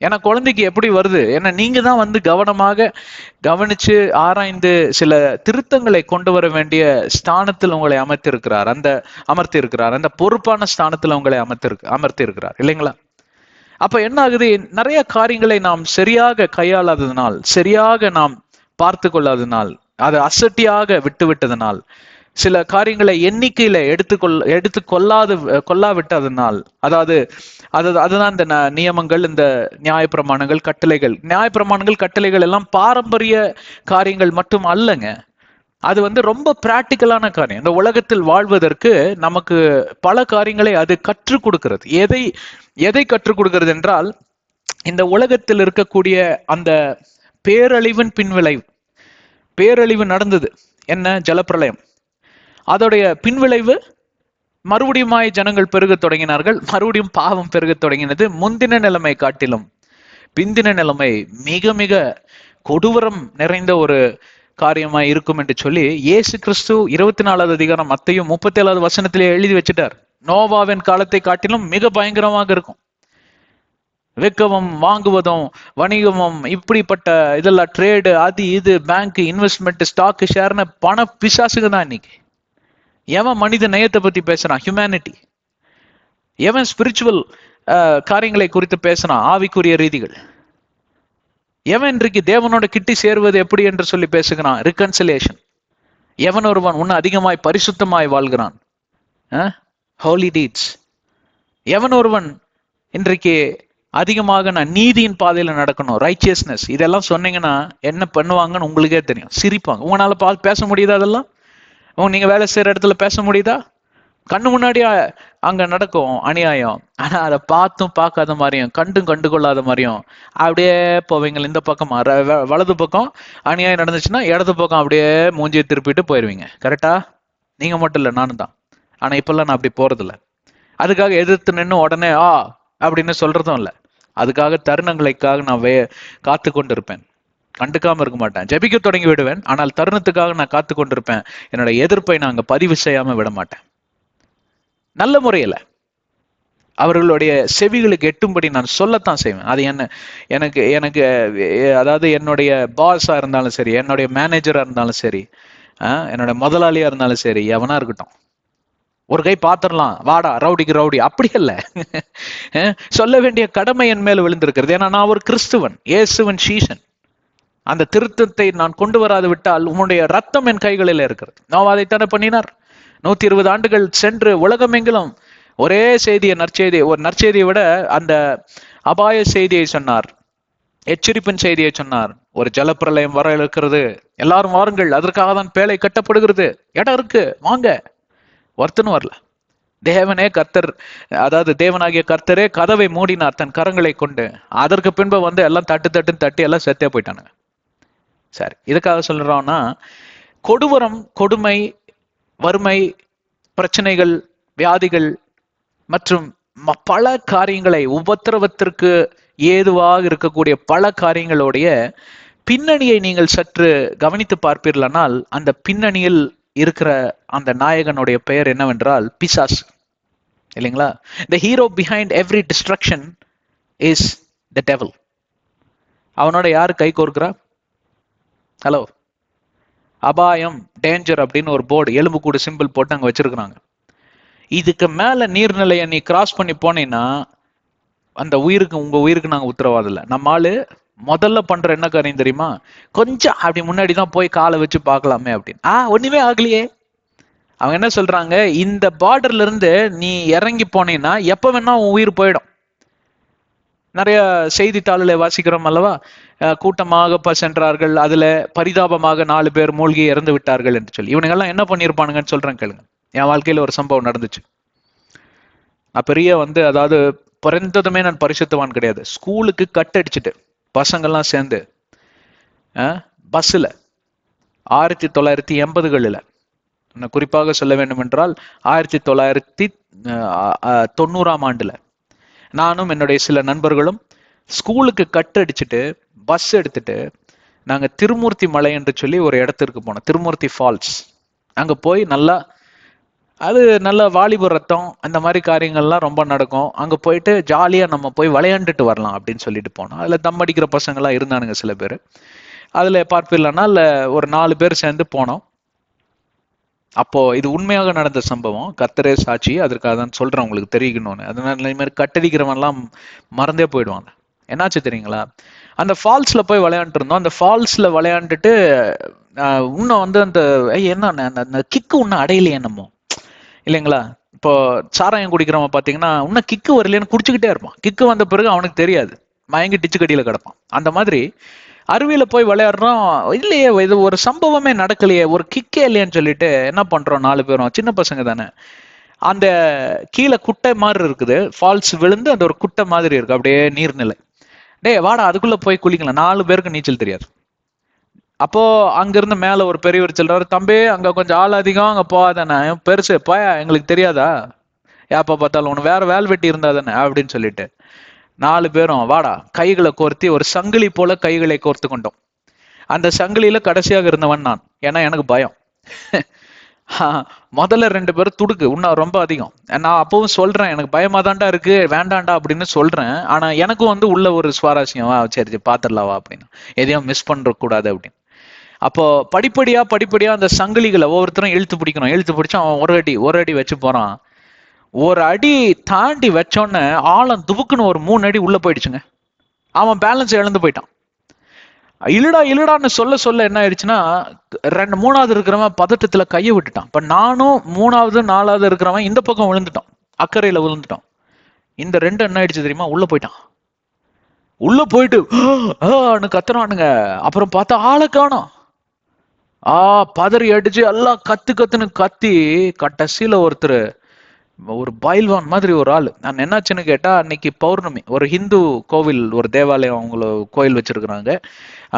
ஏன்னா குழந்தைக்கு எப்படி வருது, ஏன்னா நீங்க தான் வந்து கவனமாக கவனிச்சு ஆராய்ந்து சில திருத்தங்களை கொண்டு வர வேண்டிய ஸ்தானத்தில் உங்களை அமர்த்தி இருக்கிறார். அந்த பொறுப்பான ஸ்தானத்தில் உங்களை அமர்த்தி இருக்கிறார் இல்லைங்களா? அப்ப என்ன ஆகுது, நிறைய காரியங்களை நாம் சரியாக கையாளாததுனால், சரியாக நாம் பார்த்து கொள்ளாததுனால், அதை அசட்டியாக விட்டதனால், சில காரியங்களை எண்ணிக்கையில எடுத்து கொள்ளாவிட்டதனால், அதுதான் இந்த நியமங்கள், இந்த நியாயப்பிரமாணங்கள், கட்டளைகள் எல்லாம் பாரம்பரிய காரியங்கள் மட்டும் அல்லங்க. அது வந்து ரொம்ப பிராக்டிக்கலான காரியம். இந்த உலகத்தில் வாழ்வதற்கு நமக்கு பல காரியங்களை அது கற்றுக் கொடுக்கிறது. எதை கற்றுக் கொடுக்கிறது என்றால், இந்த உலகத்தில் இருக்கக்கூடிய அந்த பேரழிவின் பின்விளைவு. பேரழிவு நடந்தது என்ன, ஜலப்பிரளயம். அதோடைய பின்விளைவு மறுபடியுமாய் ஜனங்கள் பெருக தொடங்கினார்கள், மறுபடியும் பாவம் பெருக தொடங்கினது. முந்தின நிலைமை காட்டிலும் பிந்தின நிலைமை மிக மிக கொடூரம் நிறைந்த ஒரு காரியமாய் இருக்கும் என்று சொல்லி இயேசு கிறிஸ்து 24வது அதிகாரம் மத்தேயு 37வது வசனத்திலே எழுதி வச்சுட்டார். நோவாவின் காலத்தை காட்டிலும் மிக பயங்கரமாக இருக்கும். விற்கவும் வாங்குவதும் வணிகமும் இப்படிப்பட்ட இதெல்லாம் ட்ரேடு, அது இது, பேங்க், இன்வெஸ்ட்மெண்ட், ஸ்டாக், ஷேர்னு பண பிசாசுக்கு தான் இன்னைக்கு. எவன் மனித நேயத்தை பத்தி பேசுறான், ஹியூமனிட்டி. எவன் ஸ்பிரிச்சுவல் காரியங்களை குறித்து பேசுறான், ஆவிக்குரிய ரீதிகள். எவன் இன்றைக்கு தேவனோட கிட்டி சேருவது எப்படி என்று சொல்லி பேசுகிறான், ரிகன்சிலியேஷன். எவன் ஒருவன் உன்னை அதிகமாய் பரிசுத்தமாய் வாழ்கிறான், ஹோலி டீட்ஸ். எவன் ஒருவன் இன்றைக்கு அதிகமாக நான் நீதியின் பாதையில நடக்கணும், ரைச்சியஸ்னஸ், இதெல்லாம் சொன்னீங்கன்னா என்ன பண்ணுவாங்கன்னு உங்களுக்கே தெரியும். சிரிப்பாங்க. உங்களால பேச முடியுதா? அதெல்லாம் நீங்க வேலை செய்யற இடத்துல பேச முடியுதா? கண்ணு முன்னாடியே அங்க நடக்கும் அநியாயம். ஆனா அதை பார்த்தும் பார்க்காத மாதிரியும் கண்டு கொள்ளாத மாதிரியும் அப்படியே போவீங்க. இந்த பக்கம் வலது பக்கம் அநியாயம் நடந்துச்சுன்னா இடது பக்கம் அப்படியே மூஞ்சியை திருப்பிட்டு போயிருவீங்க. கரெக்டா? நீங்க மட்டும் இல்லை, நானும் தான். ஆனா இப்பெல்லாம் நான் அப்படி போறதில்ல. அதுக்காக எதிர்த்து நின்று உடனே அப்படின்னு சொல்றதும் இல்லை. அதுக்காக தருணங்களுக்காக நான் காத்து கொண்டு இருப்பேன். கண்டுக்காம இருக்க மாட்டேன். ஜெபிக்க தொடங்கி விடுவேன். ஆனால் தருணத்துக்காக நான் காத்து கொண்டிருப்பேன். என்னோட எதிர்ப்பை நான் அங்க பதிவு செய்யாம விட மாட்டேன். நல்ல முறையில அவர்களுடைய செவிகளுக்கு எட்டும்படி நான் சொல்லத்தான் செய்வேன். அது எனக்கு அதாவது என்னுடைய பாஸா இருந்தாலும் சரி, என்னுடைய மேனேஜரா இருந்தாலும் சரி, என்னோட முதலாளியா இருந்தாலும் சரி, எவனா இருக்கட்டும், ஒரு கை பாத்திரலாம், வாடா ரவுடிக்கு ரவுடி, அப்படி அல்ல. சொல்ல வேண்டிய கடமை என் மேல விழுந்திருக்கிறது. ஏன்னா நான் ஒரு கிறிஸ்துவன், இயேசுவின் சீஷன். அந்த திருத்தத்தை நான் கொண்டு வராது விட்டால் உன்னுடைய ரத்தம் என் கைகளில் இருக்கிறது. நோவா அதைத்தானே பண்ணினார். 120 ஆண்டுகள் சென்று உலகமெங்கிலும் ஒரே செய்தியை, நற்செய்தியை விட அந்த அபாய செய்தியை சொன்னார், எச்சரிப்பின் செய்தியை சொன்னார். ஒரு ஜலப்பிரளயம் வர இருக்கிறது, எல்லாரும் வாருங்கள், அதற்காக தான் பேழை கட்டப்படுகிறது, இடம் இருக்கு, வாங்க. ஒருத்தனும் வரல. தேவனே கர்த்தர், அதாவது தேவனாகிய கர்த்தரே கதவை மூடினார் தன் கரங்களை கொண்டு. அதற்கு பின்பு வந்து எல்லாம் தட்டுன்னு தட்டி எல்லாம் செத்தே போயிட்டானுங்க. சரி, இதுக்காக சொல்றோம்னா, கொடூரம், கொடுமை, வறுமை, பிரச்சனைகள், வியாதிகள் மற்றும் பல காரியங்களை, உபத்திரவத்திற்கு ஏதுவாக இருக்கக்கூடிய பல காரியங்களுடைய பின்னணியை நீங்கள் சற்று கவனித்து பார்ப்பீர்களானால், அந்த பின்னணியில் இருக்கிற அந்த நாயகனுடைய பெயர் என்னவென்றால் பிசாஸ். இல்லைங்களா? The hero behind every destruction is the devil. அவனோட யாரு கை கோர்க்கிறா? ஹலோ, அபாயம், டேஞ்சர் அப்படின்னு ஒரு போர்டு, எலும்புக்கூடு சிம்பிள் போட்டு அங்க வச்சிருக்கிறாங்க. இதுக்கு மேல நீர்நிலையை நீ கிராஸ் பண்ணி போனீங்கன்னா அந்த உங்க உயிருக்கு நாங்க உத்தரவாதம் இல்லை. நம்ம ஆளு முதல்ல பண்ற என்ன காரியம் தெரியுமா? கொஞ்சம் அப்படி முன்னாடி தான் போய் காலை வச்சு பார்க்கலாமே அப்படின்னு. ஒண்ணுமே ஆகலையே. அவங்க என்ன சொல்றாங்க, இந்த பார்டர்ல இருந்து நீ இறங்கி போனீங்கன்னா எப்ப வேணா உன் உயிர் போயிடும். நிறைய செய்தித்தாளில் வாசிக்கிறோம் அல்லவா, கூட்டமாக சென்றார்கள், அதுல பரிதாபமாக 4 பேர் மூழ்கி இறந்து விட்டார்கள் என்று சொல்லி. இவனுங்கெல்லாம் என்ன பண்ணியிருப்பானுங்கன்னு சொல்றேன் கேளுங்க. என் வாழ்க்கையில ஒரு சம்பவம் நடந்துச்சு. நான் பெரிய அதாவது பிறந்ததுமே நான் பரிசுத்தவான் கிடையாது. ஸ்கூலுக்கு கட் அடிச்சுட்டு பசங்கள்லாம் சேர்ந்து பஸ்ஸில் 1980களில், குறிப்பாக சொல்ல வேண்டும் என்றால் 1990ஆம் ஆண்டுல நானும் என்னுடைய சில நண்பர்களும் ஸ்கூலுக்கு கட் அடிச்சுட்டு பஸ் எடுத்துட்டு நாங்க திருமூர்த்தி மலை என்று சொல்லி ஒரு இடத்திற்கு போனோம். திருமூர்த்தி ஃபால்ஸ். அங்க போய் நல்லா, அது நல்ல வாலிப ரத்தம், அந்த மாதிரி காரியங்கள்லாம் ரொம்ப நடக்கும். அங்க போயிட்டு ஜாலியா நம்ம போய் விளையாண்டுட்டு வரலாம் அப்படின்னு சொல்லிட்டு போனோம். அதுல தம் அடிக்கிற பசங்கள்லாம் இருந்தானுங்க சில பேர். அதுல பார்ப்பில்லைன்னா ஒரு 4 பேர் சேர்ந்து போனோம். அப்போ இது உண்மையாக நடந்த சம்பவம், கர்த்தரே சாட்சி, அதற்காக தான் சொல்றேன், உங்களுக்கு தெரிவிக்கணும்னு. அதனால இந்த மாதிரி கட்டடிக்கிறவன் எல்லாம் மறந்தே போயிடுவாங்க. என்னாச்சு தெரியுங்களா, அந்த ஃபால்ஸ்ல போய் விளையாண்டு இருந்தோம். அந்த ஃபால்ஸ்ல விளையாண்டுட்டு இன்னும் அந்த என்ன அந்த கிக்கு இன்னும் அடையலையே என்னமோ இல்லைங்களா. இப்போ சாராயம் குடிக்கிறவன் பாத்தீங்கன்னா இன்னும் கிக்கு வரலையேன்னு குடிச்சுக்கிட்டே இருப்பான். கிக்கு வந்த பிறகு அவனுக்கு தெரியாது, மயங்கி டிச்சு கடியில கிடப்பான். அந்த மாதிரி அருவியில போய் விளையாடுறோம், இல்லையே இது ஒரு சம்பவமே நடக்கலையே, ஒரு கிக்கே இல்லையேன்னு சொல்லிட்டு என்ன பண்றோம், 4 பேரும் சின்ன பசங்க தானே, அந்த கீழே குட்டை மாதிரி இருக்குது, ஃபால்ஸ் விழுந்து அந்த ஒரு குட்டை மாதிரி இருக்கு அப்படியே நீர்நிலை. டே வாடா அதுக்குள்ள போய் குளிக்கலாம். 4 பேருக்கு நீச்சல் தெரியாது. அப்போ அங்கிருந்து மேல ஒரு பெரியவர் சொல்றாரு, தம்பி அங்க கொஞ்சம் ஆள் அதிகம், அங்க போகாதானே, பெருசு போயா எங்களுக்கு தெரியாதா, ஏப்பா பார்த்தாலும் ஒன்று வேற வேல் வெட்டி இருந்தா தானே அப்படின்னு சொல்லிட்டு 4 பேரும் வாடா கைகளை கோர்த்தி ஒரு சங்கிலி போல கைகளை கோர்த்து கொண்டோம். அந்த சங்கிலியில கடைசியாக இருந்தவன் நான், ஏன்னா எனக்கு பயம். முதல்ல 2 பேரும் துடுக்கு இன்னும் ரொம்ப அதிகம். நான் அப்பவும் சொல்றேன் எனக்கு பயமா தாண்டா இருக்கு, வேண்டாண்டா அப்படின்னு சொல்றேன். ஆனா எனக்கும் உள்ள ஒரு சுவாரஸ்யம், சரி பாத்துடலாவா அப்படின்னு, எதையும் மிஸ் பண்ற கூடாது அப்படின்னு. அப்போ படிப்படியா அந்த சங்கிலிகளை ஒவ்வொருத்தரும் இழுத்து பிடிக்கணும். இழுத்து பிடிச்சா அவன் ஒரு அடி வச்சு போறான். ஒரு அடி தாண்டி வச்சோன்னு ஆழம் துபுக்குன்னு ஒரு 3 அடி உள்ள போயிடுச்சுங்க. அவன் பேலன்ஸ் இழந்து போயிட்டான். இழுடான்னு சொல்ல என்ன ஆயிடுச்சுன்னா, 3வது இருக்கிறவன் பதட்டத்துல கையை விட்டுட்டான். இப்ப நானும் 3வது 4வது இருக்கிறவன் இந்த பக்கம் விழுந்துட்டான், அக்கறையில விழுந்துட்டான். இந்த 2 என்ன ஆயிடுச்சு தெரியுமா, உள்ள போயிட்டான். உள்ள போயிட்டு கத்துறானுங்க. அப்புறம் பார்த்தா ஆளை காணோம். பதறி அடிச்சு எல்லாம் கத்துன்னு கத்தி கடைசியில ஒருத்தர், ஒரு பைல்வான் மாதிரி ஒரு ஆள். நான் என்னாச்சுன்னு கேட்டா, அன்னைக்கு பௌர்ணமி, ஒரு ஹிந்து கோவில், ஒரு தேவாலயம் அவங்கள கோயில் வச்சிருக்கிறாங்க.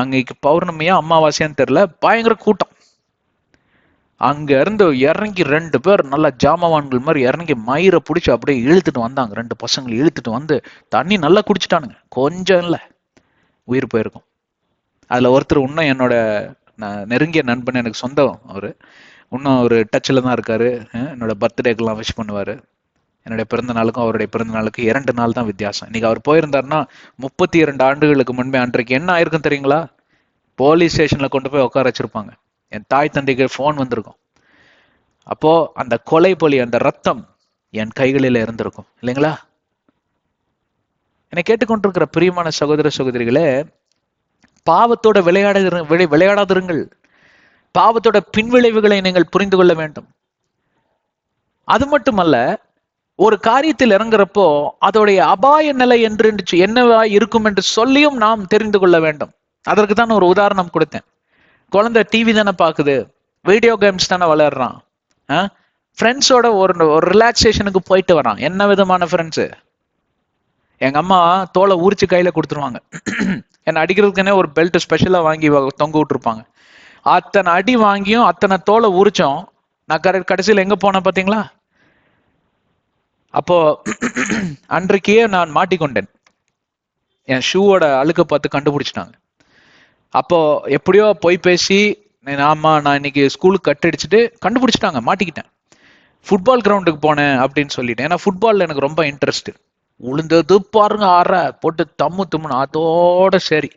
அன்னைக்கு பௌர்ணமியா அமாவாசையான்னு தெரியல, பயங்கர கூட்டம். அங்க இருந்து இறங்கி 2 பேர் நல்ல ஜாமவான்கள் மாதிரி இறங்கி மயிரை பிடிச்சி அப்படியே இழுத்துட்டு வந்தாங்க. 2 பசங்களை இழுத்துட்டு வந்து தண்ணி நல்லா குடிச்சிட்டானுங்க. கொஞ்சம் இல்லை உயிர் போயிருக்கும். அதுல ஒருத்தர் இன்னும் என்னோட நெருங்கிய நண்பன், எனக்கு சொந்தம் அவரு, இன்னும் ஒரு டச்சில் தான் இருக்காரு. என்னோட பர்த்டேக்கெல்லாம் விஷ் பண்ணுவாரு. என்னுடைய பிறந்த நாளுக்கும் அவருடைய பிறந்த நாளுக்கு 2 நாள் தான் வித்தியாசம். இன்னைக்கு அவர் போயிருந்தாருன்னா 32 ஆண்டுகளுக்கு முன்பே அன்றைக்கு என்ன ஆயிருக்கும் தெரியுங்களா, போலீஸ் ஸ்டேஷன்ல கொண்டு போய் உட்கார வச்சிருப்பாங்க. என் தாய் தந்தைக்கு போன் வந்திருக்கும். அப்போ அந்த கொலை பலி, அந்த ரத்தம் என் கைகளில இருந்திருக்கும் இல்லைங்களா. என்னை கேட்டுக்கொண்டிருக்கிற பிரியமான சகோதர சகோதரிகளே, பாவத்தோட விளையாடாதிருங்கள். பாவத்தோட பின்விளைவுகளை நீங்கள் புரிந்து கொள்ள வேண்டும். அது மட்டுமல்ல, ஒரு காரியத்தில் இறங்குறப்போ அதோடைய அபாய நிலை என்று என்னவா இருக்கும் என்று சொல்லியும் நாம் தெரிந்து கொள்ள வேண்டும். அதற்கு தான் ஒரு உதாரணம் கொடுத்தேன். குழந்தை டிவி தானே பாக்குது, வீடியோ கேம்ஸ் தானே விளையாடுறான், ஃப்ரெண்ட்ஸோட ஒரு ரிலாக்ஸேஷனுக்கு போயிட்டு வரான். என்ன விதமான ஃப்ரெண்ட்ஸு? எங்க அம்மா தோலை உரிச்சு கையில கொடுத்துருவாங்க. என்னை அடிக்கிறதுக்குன்னே ஒரு பெல்ட் ஸ்பெஷலா வாங்கி தொங்க விட்டுருப்பாங்க. அத்தனை அடி வாங்கியும் அத்தனை தோலை உரிச்சோம். நான் கடைசியில் எங்க போனேன் பாத்தீங்களா? அப்போ அன்றைக்கே நான் மாட்டிக்கொண்டேன். என் ஷூவோட அழுக்க பார்த்து கண்டுபிடிச்சிட்டாங்க. அப்போ எப்படியோ போய் பேசி, நான் இன்னைக்கு ஸ்கூலுக்கு கட் அடிச்சுட்டு கண்டுபிடிச்சிட்டாங்க, மாட்டிக்கிட்டேன். ஃபுட்பால் கிரவுண்டுக்கு போனேன் அப்படின்னு சொல்லிட்டேன். ஏன்னா ஃபுட்பால்ல எனக்கு ரொம்ப இன்ட்ரெஸ்ட். உளுந்தது பாருங்க, போட்டு தும்முன்னு அதோட சரி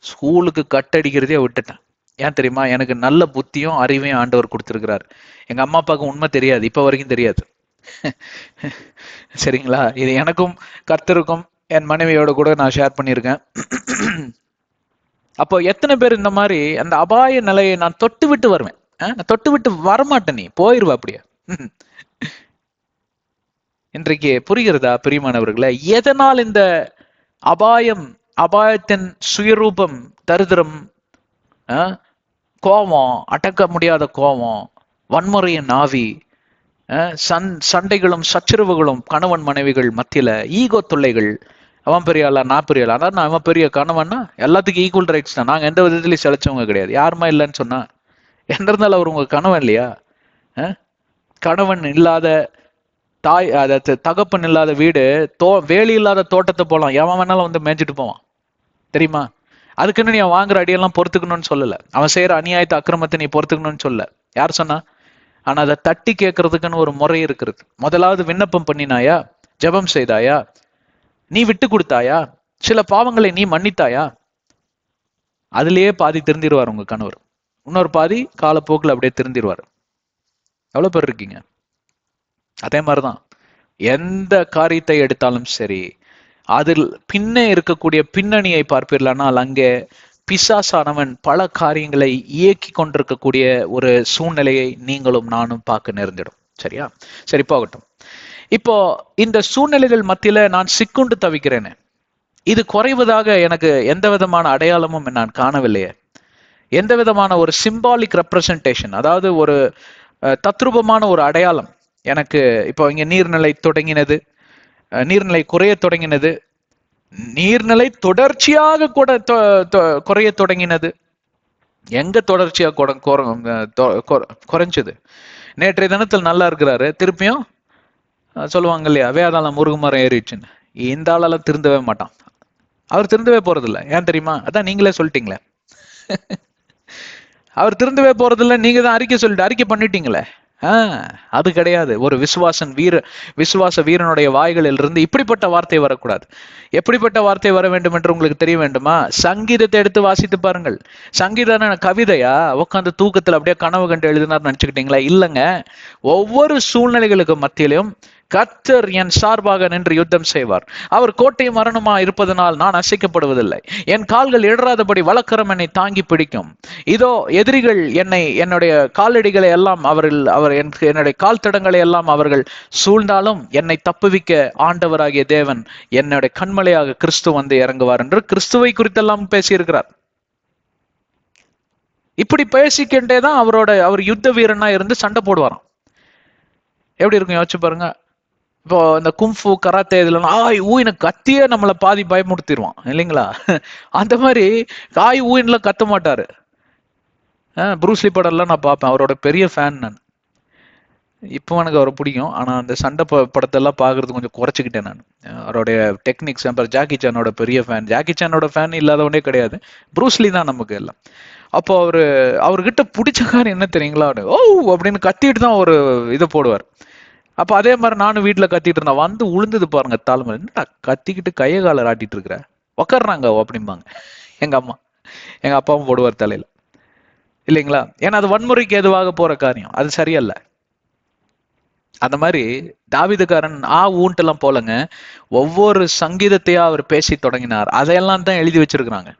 ஸ்கூலுக்கு கட் அடிக்கிறதே விட்டுட்டேன். ஏன் தெரியுமா, எனக்கு நல்ல புத்தியும் அறிவையும் ஆண்டவர் கொடுத்திருக்கிறார். எங்க அம்மா அப்பாவுக்கு உண்மை தெரியாது, இப்ப வரைக்கும் தெரியாது. சரிங்களா, இது எனக்கும் கர்த்தருக்கும் என் மனைவியோட கூட நான் ஷேர் பண்ணியிருக்கேன். அப்போ எத்தனை பேர் இந்த மாதிரி அந்த அபாய நிலையை நான் தொட்டு விட்டு வருவேன், நான் தொட்டு விட்டு வரமாட்டேன், நீ போயிருவ அப்படியே. இன்றைக்கு புரிகிறதா பிரியமானவர்களே, எதனால் இந்த அபாயத்தின் சுயரூபம், தரித்திரம், கோபம், அடக்க முடியாத கோபம், வன்முறையின் ஆவி, சண்டைகளும் சச்சரவுகளும், கணவன் மனைவிகள் மத்தியில ஈகோ தொல்லைகள், அவன் பெரிய ஆளா நான் பெரிய ஆளா, அதான் அவன் பெரிய கணவன்னா எல்லாத்துக்கும் ஈக்குவல் ரைட்ஸ் தான், நாங்க எந்த விதத்துலயும் செலைச்சவங்க கிடையாது. யாருமா இல்லைன்னு சொன்னா என்ன இருந்தாலும் அவர் உங்க கணவன் இல்லையா? கணவன் இல்லாத தகப்பன் இல்லாத வீடு வேலி இல்லாத தோட்டத்தை போலாம், எவன் வேணாலும் வந்து மேய்ஞ்சிட்டு போவான் தெரியுமா. அதுக்குன்னு நீ வாங்குற அடியெல்லாம் பொறுத்துக்கணும்னு சொல்லல, அவன் செய்யற அநியாயத்தை அக்கிரமத்தை நீ பொறுத்துக்கணும்னு சொல்ல. யார் சொன்னா? ஆனா அதை தட்டி கேட்கறதுக்குன்னு ஒரு முறை இருக்கிறது. முதலாவது விண்ணப்பம் பண்ணினாயா, ஜெபம் செய்தாயா, நீ விட்டு கொடுத்தாயா, சில பாவங்களை நீ மன்னித்தாயா, அதுலயே பாதி திருந்திடுவார் உங்க கணவர். இன்னொரு பாதி காலப்போக்கில் அப்படியே திருந்திடுவார். எவ்வளவு பேர் இருக்கீங்க? அதே மாதிரிதான் எந்த காரியத்தை எடுத்தாலும் சரி, அதில் பின்னே இருக்கக்கூடிய பின்னணியை பார்ப்பீர்களானால் அங்கே பிசாசானவன் பல காரியங்களை இயக்கி கொண்டிருக்கக்கூடிய ஒரு சூழ்நிலையை நீங்களும் நானும் பார்க்க நேர்ந்திடும். சரியா? சரி, போகட்டும். இப்போ இந்த சூழ்நிலைகள் மத்தியில நான் சிக்குண்டு தவிக்கிறேனே, இது குறைவதாக எனக்கு எந்த விதமான அடையாளமும் நான் காணவில்லையே. எந்த விதமான ஒரு சிம்பாலிக் ரெப்ரசன்டேஷன், அதாவது ஒரு தத்ரூபமான ஒரு அடையாளம் எனக்கு இப்போ இங்க நீர்நிலை தொடங்கினது, நீர்நிலை குறைய தொடங்கினது, நீர்நிலை தொடர்ச்சியாக கூட குறைய தொடங்கினது. எங்க தொடர்ச்சியா குறைஞ்சது? நேற்றைய தினத்தில் நல்லா இருக்கிறாரு, திருப்பியும் சொல்லுவாங்க இல்லையா, வேதாளம் முருகுமரம் ஏறிடுச்சுன்னு. இந்த ஆளெல்லாம் திருந்தவே மாட்டான். அவர் திருந்தவே போறதில்லை. ஏன் தெரியுமா? அதான் நீங்களே சொல்லிட்டீங்களே. அவர் திருந்தவே போறதில்லை, நீங்க தான் அறிக்கை பண்ணிட்டீங்களே. அது கிடையாது. ஒரு விசுவாச வீரனுடைய வாய்களில் இருந்து இப்படிப்பட்ட வார்த்தை வரக்கூடாது. எப்படிப்பட்ட வார்த்தை வர வேண்டும் என்று உங்களுக்கு தெரிய வேண்டுமா? சங்கீதத்தை எடுத்து வாசித்து பாருங்கள். சங்கீதம் கவிதையா? உட்காந்து தூக்கத்தில் அப்படியே கனவு கண்டு எழுதினார் நினைச்சுக்கிட்டீங்களா? இல்லைங்க. ஒவ்வொரு சூழ்நிலைகளுக்கு மத்தியிலும் கர்த்தர் என் சார்பாக நின்று யுத்தம் செய்வார். அவர் கோட்டை மரணமா இருப்பதனால் நான் அசைக்கப்படுவதில்லை. என் கால்கள் இடராதபடி வலக்கரம் என்னை தாங்கி பிடிக்கும். இதோ எதிரிகள் என்னுடைய காலடிகளை எல்லாம் என்னுடைய கால் தடங்களை எல்லாம் அவர்கள் சூழ்ந்தாலும் என்னை தப்புவிக்க ஆண்டவராகிய தேவன் என்னுடைய கண்மலையாக கிறிஸ்து வந்து இறங்குவார் என்று கிறிஸ்துவை குறித்தெல்லாம் பேசியிருக்கிறார். இப்படி பேசிக்கிட்டேதான் அவர் யுத்த வீரனா இருந்து சண்டை போடுவாராம். எப்படி இருக்கும் யோசிச்சு பாருங்க. இப்போ இந்த கும்ஃபு கராத்தே இதுல எனக்கு கத்தியே நம்மளை பாதி பயமுடுத்திடுவான் இல்லைங்களா? அந்த மாதிரி ஊயின்ல கத்த மாட்டாரு. ப்ரூஸ்லி படம்லாம் நான் பார்ப்பேன், அவரோட பெரிய ஃபேன் நான். இப்போ எனக்கு அவரை பிடிக்கும், ஆனா அந்த சண்டை படத்தெல்லாம் பாக்குறது கொஞ்சம் குறைச்சிக்கிட்டேன் நான். அவருடைய டெக்னிக்ஸ், ஜாக்கி சானோட பெரிய ஃபேன். ஜாக்கி சானோட ஃபேன் இல்லாதவனே கிடையாது, ப்ரூஸ்லி தான் நமக்கு எல்லாம். அப்போ அவர்கிட்ட பிடிச்ச காரியம் என்ன தெரியுங்களா? ஓ அப்படின்னு கத்திட்டு தான் ஒரு இதை போடுவார். அப்ப அதே மாதிரி நானும் வீட்டுல கத்திட்டு இருந்தேன், வந்து உளுந்தது பாருங்க தலைமை. என்னடா கத்திக்கிட்டு கைய கால ஆட்டிட்டு இருக்கிற, உக்காடுறாங்க அப்படிம்பாங்க எங்க அம்மா. எங்க அப்பாவும் போடுவார் தலையில, இல்லைங்களா? ஏன்னா அது வன்முறைக்கு எதுவாக போற காரியம், அது சரியல்ல. அந்த மாதிரி தாவீதுக்காரன் ஊன்ட்டெல்லாம் போலங்க, ஒவ்வொரு சங்கீதத்தையா அவர் பேசி தொடங்கினார். அதையெல்லாம் தான் எழுதி வச்சிருக்கிறாங்க.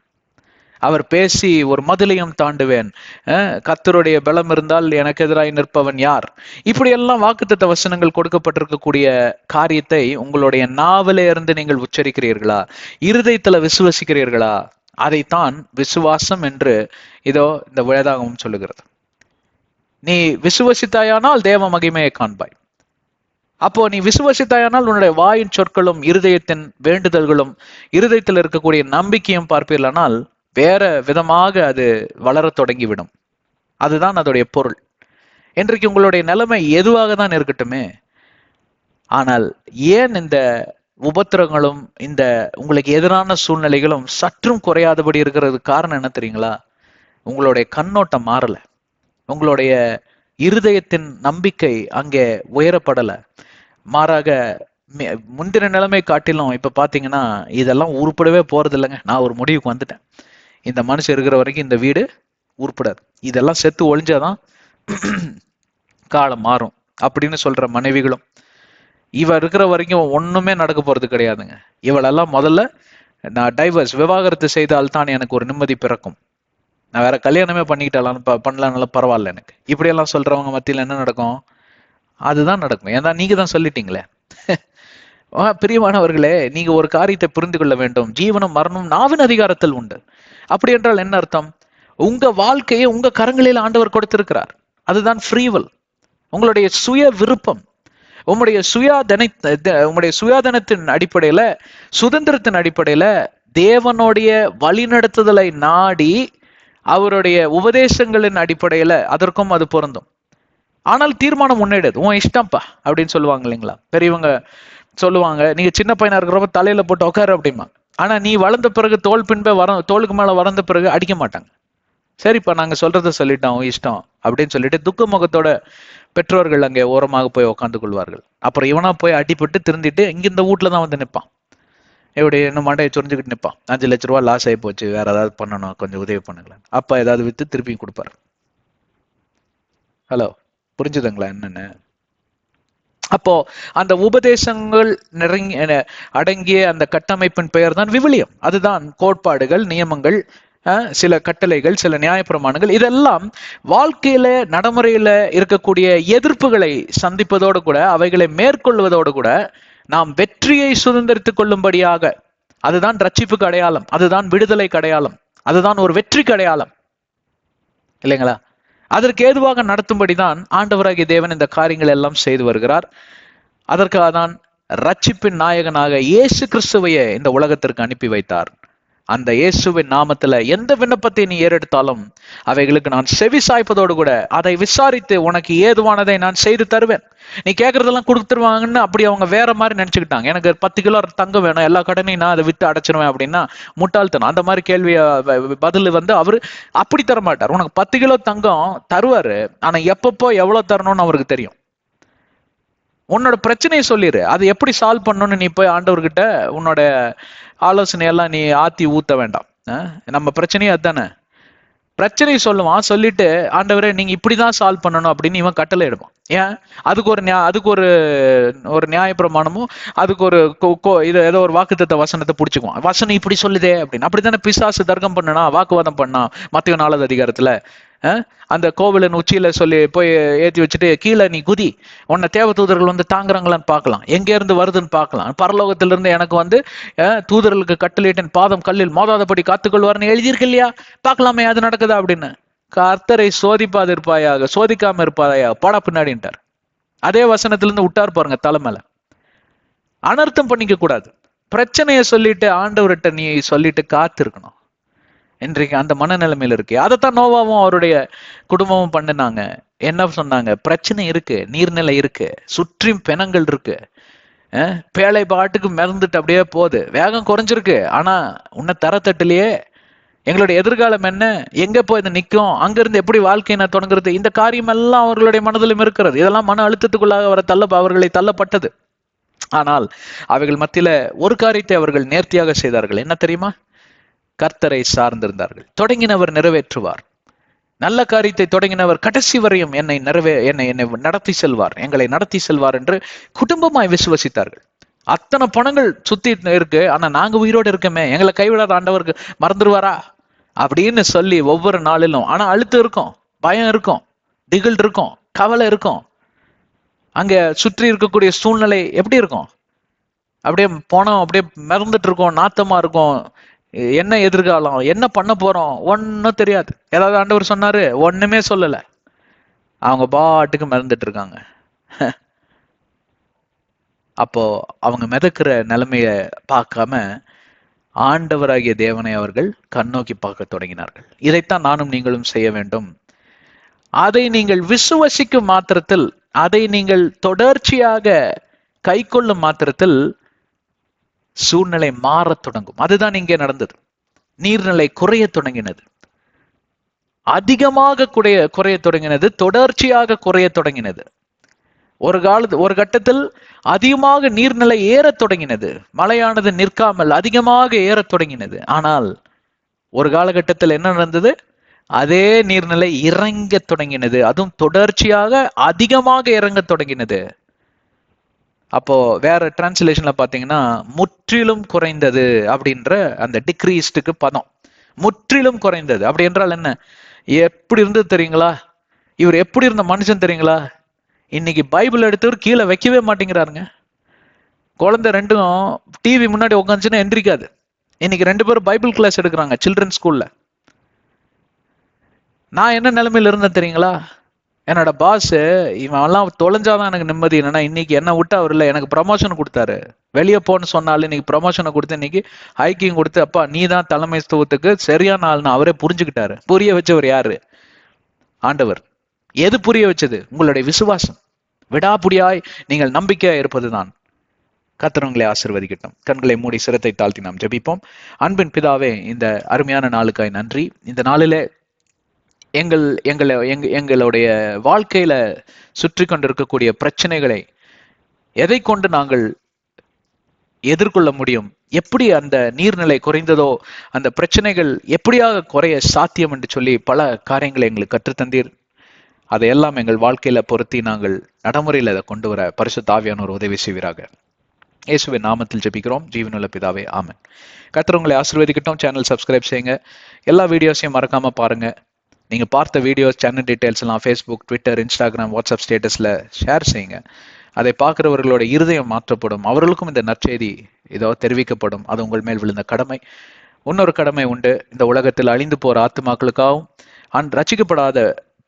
அவர் பேசி ஒரு மதிலையும் தாண்டுவேன், கர்த்தருடைய பலம் இருந்தால் எனக்கு எதிராய் நிற்பவன் யார், இப்படியெல்லாம் வாக்குத்தத்த வசனங்கள் கொடுக்கப்பட்டிருக்கக்கூடிய காரியத்தை உங்களுடைய நாவிலே இருந்து நீங்கள் உச்சரிக்கிறீர்களா? இருதயத்துல விசுவசிக்கிறீர்களா? அதைத்தான் விசுவாசம் என்று இதோ இந்த வேதாகமம் சொல்லுகிறது. நீ விசுவசித்தாயானால் தேவ மகிமையை காண்பாய். அப்போ நீ விசுவசித்தாயானால் உன்னுடைய வாயின் சொற்களும் இருதயத்தின் வேண்டுதல்களும் இருதயத்தில் இருக்கக்கூடிய நம்பிக்கையும் பார்ப்பீர்களானால் வேற விதமாக அது வளர தொடங்கிவிடும். அதுதான் அதோடைய பொருள். இன்றைக்கு உங்களுடைய நிலைமை எதுவாக தான் இருக்கட்டுமே, ஆனால் ஏன் இந்த உபத்திரங்களும் இந்த உங்களுக்கு எதிரான சூழ்நிலைகளும் சற்றும் குறையாதபடி இருக்கிறது காரணம் என்ன தெரியுங்களா? உங்களுடைய கண்ணோட்டம் மாறல, உங்களுடைய இருதயத்தின் நம்பிக்கை அங்கே உயரப்படல. மாறாக முந்தின நிலைமை காட்டிலும் இப்ப பாத்தீங்கன்னா இதெல்லாம் உருப்படவே போறது இல்லைங்க. நான் ஒரு முடிவுக்கு வந்துட்டேன், இந்த மனுஷன் இருக்கிற வரைக்கும் இந்த வீடு உருப்படாது, இதெல்லாம் செத்து ஒழிஞ்சாதான் காலம் மாறும் அப்படின்னு சொல்ற மனைவிகளும், இவ இருக்கிற வரைக்கும் ஒண்ணுமே நடக்க போறது கிடையாதுங்க, இவளெல்லாம் முதல்ல நான் டைவர்ஸ் விவாகரத்து செய்தால் தான் எனக்கு ஒரு நிம்மதி பிறக்கும், நான் வேற கல்யாணமே பண்ணலாம்னாலும் பரவாயில்ல எனக்கு, இப்படியெல்லாம் சொல்றவங்க மத்தியில் என்ன நடக்கும்? அதுதான் நடக்கும். ஏன்னா நீங்க தான் சொல்லிட்டீங்களே. பிரியமானவர்களே, நீங்க ஒரு காரியத்தை புரிந்து கொள்ள வேண்டும். ஜீவனும் மரணமும் நாவின் அதிகாரத்தில் உண்டு. அப்படி என்றால் என்ன அர்த்தம்? உங்க வாழ்க்கையை உங்க கரங்களில் ஆண்டவர் கொடுத்திருக்கிறார். அதுதான் ஃப்ரீவில். உங்களுடைய சுய விருப்பம், உங்களுடைய சுயாதனத்தின் அடிப்படையில, சுதந்திரத்தின் அடிப்படையில தேவனுடைய ஆனால் தீர்மானம் முன்னேடுது. உன் இஷ்டம்ப்பா அப்படின்னு சொல்லுவாங்க இல்லைங்களா? பெரியவங்க சொல்லுவாங்க, நீங்க சின்ன பையனா இருக்கிறப்ப தலையில போட்டு உட்காரு அப்படிமா. ஆனா நீ வளர்ந்த பிறகு தோல் பின்பே தோலுக்கு மேல வளர்ந்த பிறகு அடிக்க மாட்டாங்க. சரிப்பா நாங்க சொல்றத சொல்லிட்டோம், இஷ்டம் அப்படின்னு சொல்லிட்டு துக்க முகத்தோட பெற்றோர்கள் அங்கே ஓரமாக போய் உட்காந்து கொள்வார்கள். அப்புறம் இவனா போய் அடிபட்டு திருந்திட்டு இங்க இந்த வீட்டுல தான் வந்து நிற்பான். எப்படி இன்னும் மண்டையை சொரிஞ்சுக்கிட்டு நிற்பான். 5 லட்ச ரூபா லாஸ் ஆகி போச்சு, வேற ஏதாவது பண்ணணும், கொஞ்சம் உதவி பண்ணுங்களேன். அப்பா ஏதாவது வித்து திருப்பி கொடுப்பாரு. ஹலோ, புரிஞ்சுதுங்களா என்னன்னு? அப்போ அந்த உபதேசங்கள் அடங்கிய அந்த கட்டமைப்பின் பெயர் தான் விவிலியம். அதுதான் கோட்பாடுகள், நியமங்கள், சில கட்டளைகள், சில நியாயப்பிரமாணங்கள். இதெல்லாம் வாழ்க்கையில நடைமுறையில இருக்கக்கூடிய எதிர்ப்புகளை சந்திப்பதோடு கூட, அவைகளை மேற்கொள்வதோடு கூட நாம் வெற்றியை சுதந்திரித்துக் கொள்ளும்படியாக, அதுதான் ரட்சிப்புக்கு அடையாளம், அதுதான் விடுதலைக்கு அடையாளம், அதுதான் ஒரு வெற்றிக்கு அடையாளம் இல்லைங்களா? அதற்கு ஏதுவாக நடத்தும்படிதான் ஆண்டவராகிய தேவன் இந்த காரியங்கள் எல்லாம் செய்து வருகிறார். அதற்காக தான் ரட்சிப்பின் நாயகனாக இயேசு கிறிஸ்துவையே இந்த உலகத்திற்கு அனுப்பி வைத்தார். அந்த இயேசுவின் நாமத்துல எந்த விண்ணப்பத்தை நீ ஏறெடுத்தாலும் அவைகளுக்கு நான் செவி சாய்ப்பதோடு கூட அதை விசாரித்து உனக்கு ஏதுவானதை நான் செய்து தருவேன். நீ கேட்கறதெல்லாம் கொடுத்துருவாங்கன்னு அப்படி அவங்க வேற மாதிரி நினைச்சுக்கிட்டாங்க. எனக்கு 10 கிலோ தங்கம் வேணும், எல்லா கடனையும் நான் அதை வித்து அடைச்சிருவேன் அப்படின்னா முட்டாள்தனம். அந்த மாதிரி கேள்விய பதில் அவரு அப்படி தர மாட்டார். உனக்கு 10 கிலோ தங்கம் தருவாரு, ஆனா எப்பப்போ எவ்வளவு தரணும்னு அவருக்கு தெரியும். உன்னோட பிரச்சனையை சொல்லிடு, அது எப்படி சால்வ் பண்ணணும்னு நீ போய் ஆண்டவர்கிட்ட உன்னோட ஆலோசனையெல்லாம் நீ ஆத்தி ஊத்த வேண்டாம். நம்ம பிரச்சனையே அதுதானே. பிரச்சனையை சொல்லுவான், சொல்லிட்டு ஆண்டவரே நீங்க இப்படிதான் சால்வ் பண்ணணும் அப்படின்னு இவன் கட்டளை எடுப்பான். ஏன்? அதுக்கு ஒரு நியாயப்பிரமாணமும் அதுக்கு ஒரு இது ஏதோ ஒரு வாக்குத்தத்த வசனத்தை பிடிச்சுக்குவான். வசனம் இப்படி சொல்லுதே அப்படின்னு. அப்படித்தானே பிசாசு தர்க்கம் பண்ணனா, வாக்குவாதம் பண்ணா மத்திய 4வது அதிகாரத்துல. அந்த கோவிலின் உச்சியில சொல்லி போய் ஏற்றி வச்சுட்டு கீழே நீ குதி, உன்னை தேவ தூதர்கள் வந்து தாங்குறாங்களான்னு பார்க்கலாம், எங்க இருந்து வருதுன்னு பார்க்கலாம், பரலோகத்திலிருந்து எனக்கு தூதர்களுக்கு கட்டளையிட்டேன், பாதம் கல்லில் மோதாதபடி காத்துக்கொள்வார்னு எழுதியிருக்கு இல்லையா, பார்க்கலாமே அது நடக்குதா அப்படின்னு. கர்த்தரை சோதிப்பாது இருப்பாயாக, சோதிக்காம இருப்பாயா, போடா பின்னாடின்ட்டார். அதே வசனத்திலிருந்து விட்டார் பாருங்க தலைமையில. அனர்த்தம் பண்ணிக்க கூடாது. பிரச்சனைய சொல்லிட்டு ஆண்டவர்கிட்ட நீ சொல்லிட்டு காத்திருக்கணும். இன்றைக்கு அந்த மனநிலைமையில இருக்கு. அதைத்தான் நோவாவும் அவருடைய குடும்பமும் பண்ணினாங்க. என்ன சொன்னாங்க? பிரச்சனை இருக்கு, நீர்நிலை இருக்கு, சுற்றி பிணங்கள் இருக்கு, பேழை பாட்டுக்கு மிதந்துட்டு அப்படியே போகுது, வேகம் குறைஞ்சிருக்கு, ஆனா உன்னை தரத்தட்டுலயே எங்களுடைய எதிர்காலம் என்ன, எங்க போய் இது நிற்கும், அங்கிருந்து எப்படி வாழ்க்கையை நான் தொடங்குறது, இந்த காரியம் எல்லாம் அவர்களுடைய மனதிலும் இருக்கிறது. இதெல்லாம் மன அழுத்தத்துக்குள்ளாக அவர்களை தள்ளப்பட்டது. ஆனால் அவைகள் மத்தியில ஒரு காரியத்தை அவர்கள் நேர்த்தியாக செய்தார்கள். என்ன தெரியுமா? கர்த்தரை சார்ந்திருந்தார்கள். தொடங்கினவர் நிறைவேற்றுவார். நல்ல காரியத்தை தொடங்கினவர் கடைசி வரையும் என்னை நடத்தி செல்வார், எங்களை நடத்தி செல்வார் என்று குடும்பமாய் விசுவசித்தார்கள். அத்தனை பணங்கள் சுத்தி இருக்கு, ஆனா நாங்க உயிரோடு இருக்கமே, எங்களை கைவிடாத ஆண்டவருக்கு மறந்துடுவாரா அப்படின்னு சொல்லி ஒவ்வொரு நாளிலும். ஆனா அழுத்தம் இருக்கும், பயம் இருக்கும், திகில் இருக்கும், கவலை இருக்கும். அங்க சுற்றி இருக்கக்கூடிய சூழ்நிலை எப்படி இருக்கும்? அப்படியே போனோம், அப்படியே மறந்துட்டு இருக்கோம், நாத்தமா இருக்கும், என்ன எதிர்காலம், என்ன பண்ண போறோம், ஒன்னும் தெரியாது. ஏதாவது ஆண்டவர் சொன்னாரு? ஒண்ணுமே சொல்லல. அவங்க பாட்டுக்கு மறந்துட்டு இருக்காங்க. அப்போ அவங்க மிதக்கிற நிலைமைய பார்க்காம ஆண்டவராகிய தேவனை அவர்கள் கண்ணோக்கி பார்க்க தொடங்கினார்கள். இதைத்தான் நானும் நீங்களும் செய்ய வேண்டும். அதை நீங்கள் விசுவசிக்கும் மாத்திரத்தில், அதை நீங்கள் தொடர்ச்சியாக கை கொள்ளும் மாத்திரத்தில் சூழ்நிலை மாறத் தொடங்கும். அதுதான் இங்கே நடந்தது. நீர்நிலை குறைய தொடங்கினது, அதிகமாக குறைய தொடங்கினது, தொடர்ச்சியாக குறைய தொடங்கினது. ஒரு கட்டத்தில் அதிகமாக நீர்நிலை ஏறத் தொடங்கினது, மழையானது நிற்காமல் அதிகமாக ஏறத் தொடங்கினது. ஆனால் ஒரு காலகட்டத்தில் என்ன நடந்தது? அதே நீர்நிலை இறங்க தொடங்கினது, அதுவும் தொடர்ச்சியாக அதிகமாக இறங்க தொடங்கினது. அப்போ வேற டிரான்ஸ்லேஷன்ல பாத்தீங்கன்னா முற்றிலும் குறைந்தது அப்படின்ற அந்த டிக்ரீஸ்டுக்கு பதம். முற்றிலும் குறைந்தது அப்படி என்றால் என்ன? எப்படி இருந்தது தெரியுங்களா? இவர் எப்படி இருந்த மனுஷன் தெரியுங்களா? இன்னைக்கு பைபிள் எடுத்தவர் கீழே வைக்கவே மாட்டேங்கிறாருங்க. குழந்தை ரெண்டும் டிவி முன்னாடி உட்காந்துச்சுன்னா எந்திரிக்காது. இன்னைக்கு 2 பேரும் பைபிள் கிளாஸ் எடுக்கிறாங்க சில்ட்ரன் ஸ்கூல்ல. நான் என்ன நிலைமையில இருந்தேன் தெரியுங்களா? என்னோட பாஸ், இவன் எல்லாம் தொலைஞ்சாதான் எனக்கு நிம்மதி. என்னன்னா இன்னைக்கு என்ன விட்டு அவர் இல்லை, எனக்கு ப்ரமோஷன் கொடுத்தாரு. வெளியே போன்னு சொன்னாலும் இன்னைக்கு ப்ரமோஷனை கொடுத்து, இன்னைக்கு ஹைக்கிங் கொடுத்து, அப்பா நீ தான் தலைமைத்துவத்துக்கு சரியான ஆள்னு அவரே புரிஞ்சுக்கிட்டாரு. புரிய வச்சவர் யாரு? ஆண்டவர். எது புரிய வச்சது? உங்களுடைய விசுவாசம். விடாப்புடியாய் நீங்கள் நம்பிக்கையா இருப்பதுதான். கர்த்தர் உங்களை ஆசீர்வதிக்கட்டும். கண்களை மூடி சிரத்தை தாழ்த்தி நாம் ஜெபிப்போம். அன்பின் பிதாவே, இந்த அருமையான நாளுக்காய் நன்றி. இந்த நாளிலே எங்களுடைய வாழ்க்கையில சுற்றி கொண்டிருக்கக்கூடிய பிரச்சனைகளை எதை கொண்டு நாங்கள் எதிர்கொள்ள முடியும், எப்படி அந்த நீர்நிலை குறைந்ததோ அந்த பிரச்சனைகள் எப்படியாக குறைய சாத்தியம் என்று சொல்லி பல காரியங்களை எங்களுக்கு கற்றுத்தந்தீர். அதையெல்லாம் எங்கள் வாழ்க்கையில பொருத்தி நாங்கள் நடைமுறையில் அதை கொண்டு வர பரிசுத்த ஆவியானவர் உதவி செய்வீராக. இயேசுவின் நாமத்தில் ஜெபிக்கிறோம் ஜீவனுள்ள பிதாவே, ஆமென். கர்த்தர் உங்களை ஆசீர்வதிக்கட்டும். சேனல் சப்ஸ்கிரைப் செய்யுங்க. எல்லா வீடியோஸையும் மறக்காம பாருங்க. நீங்க பார்த்த வீடியோஸ், சேனல் டீடைல்ஸ் எல்லாம் ஃபேஸ்புக், ட்விட்டர், இன்ஸ்டாகிராம், வாட்ஸ்அப் ஸ்டேட்டஸ்ல ஷேர் செய்யுங்க. அதை பார்க்கிறவர்களோட இருதயம் மாற்றப்படும். அவர்களுக்கும் இந்த நற்செய்தி இதோ தெரிவிக்கப்படும். அது உங்கள் மேல் விழுந்த கடமை. இன்னொரு கடமை உண்டு. இந்த உலகத்தில் அழிந்து போற ஆத்துமாக்களுக்காகவும் ரட்சிக்கப்படாத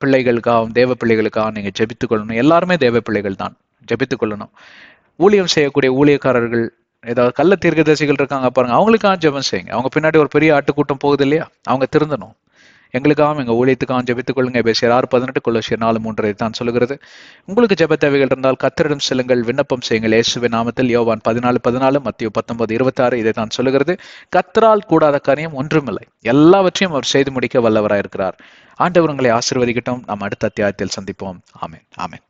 பிள்ளைகளுக்காகவும் தேவ பிள்ளைகளுக்காகவும் நீங்க ஜெபித்துக் கொள்ளணும். எல்லாருமே தேவ பிள்ளைகள் தான். ஜெபித்துக் கொள்ளணும். ஊழியம் செய்யக்கூடிய ஊழியக்காரர்கள், ஏதாவது கள்ள தீர்க்கதரிசிகள் இருக்காங்க பாருங்க, அவங்களுக்காக ஜெபம் செய்யுங்க. அவங்க பின்னாடி ஒரு பெரிய ஆட்டுக்கூட்டம் போகுது இல்லையா, அவங்க திருந்தணும். எங்களுக்காகவும் எங்க ஊழியத்துக்காகவும் ஜெபித்துக் கொள்ளுங்க. எபேசியர் 6:18, கொலோசியர் 4:3 தான் சொல்லுகிறது. உங்களுக்கு ஜெப தேவைகள் இருந்தால் கர்த்தரிடம் செல்லுங்கள், விண்ணப்பம் செய்யுங்கள் இயேசுவின் நாமத்தில். யோவான் 14:14, மத்தேயு 19:26 இதை தான் சொல்லுகிறது. கர்த்தரால் கூடாத காரியம் ஒன்றுமில்லை. எல்லாவற்றையும் அவர் செய்து முடிக்க வல்லவராயிருக்கிறார். ஆண்டவர் உங்களை ஆசீர்வதிக்கட்டும். நாம் அடுத்த அத்தியாயத்தில் சந்திப்போம். ஆமென், ஆமென்.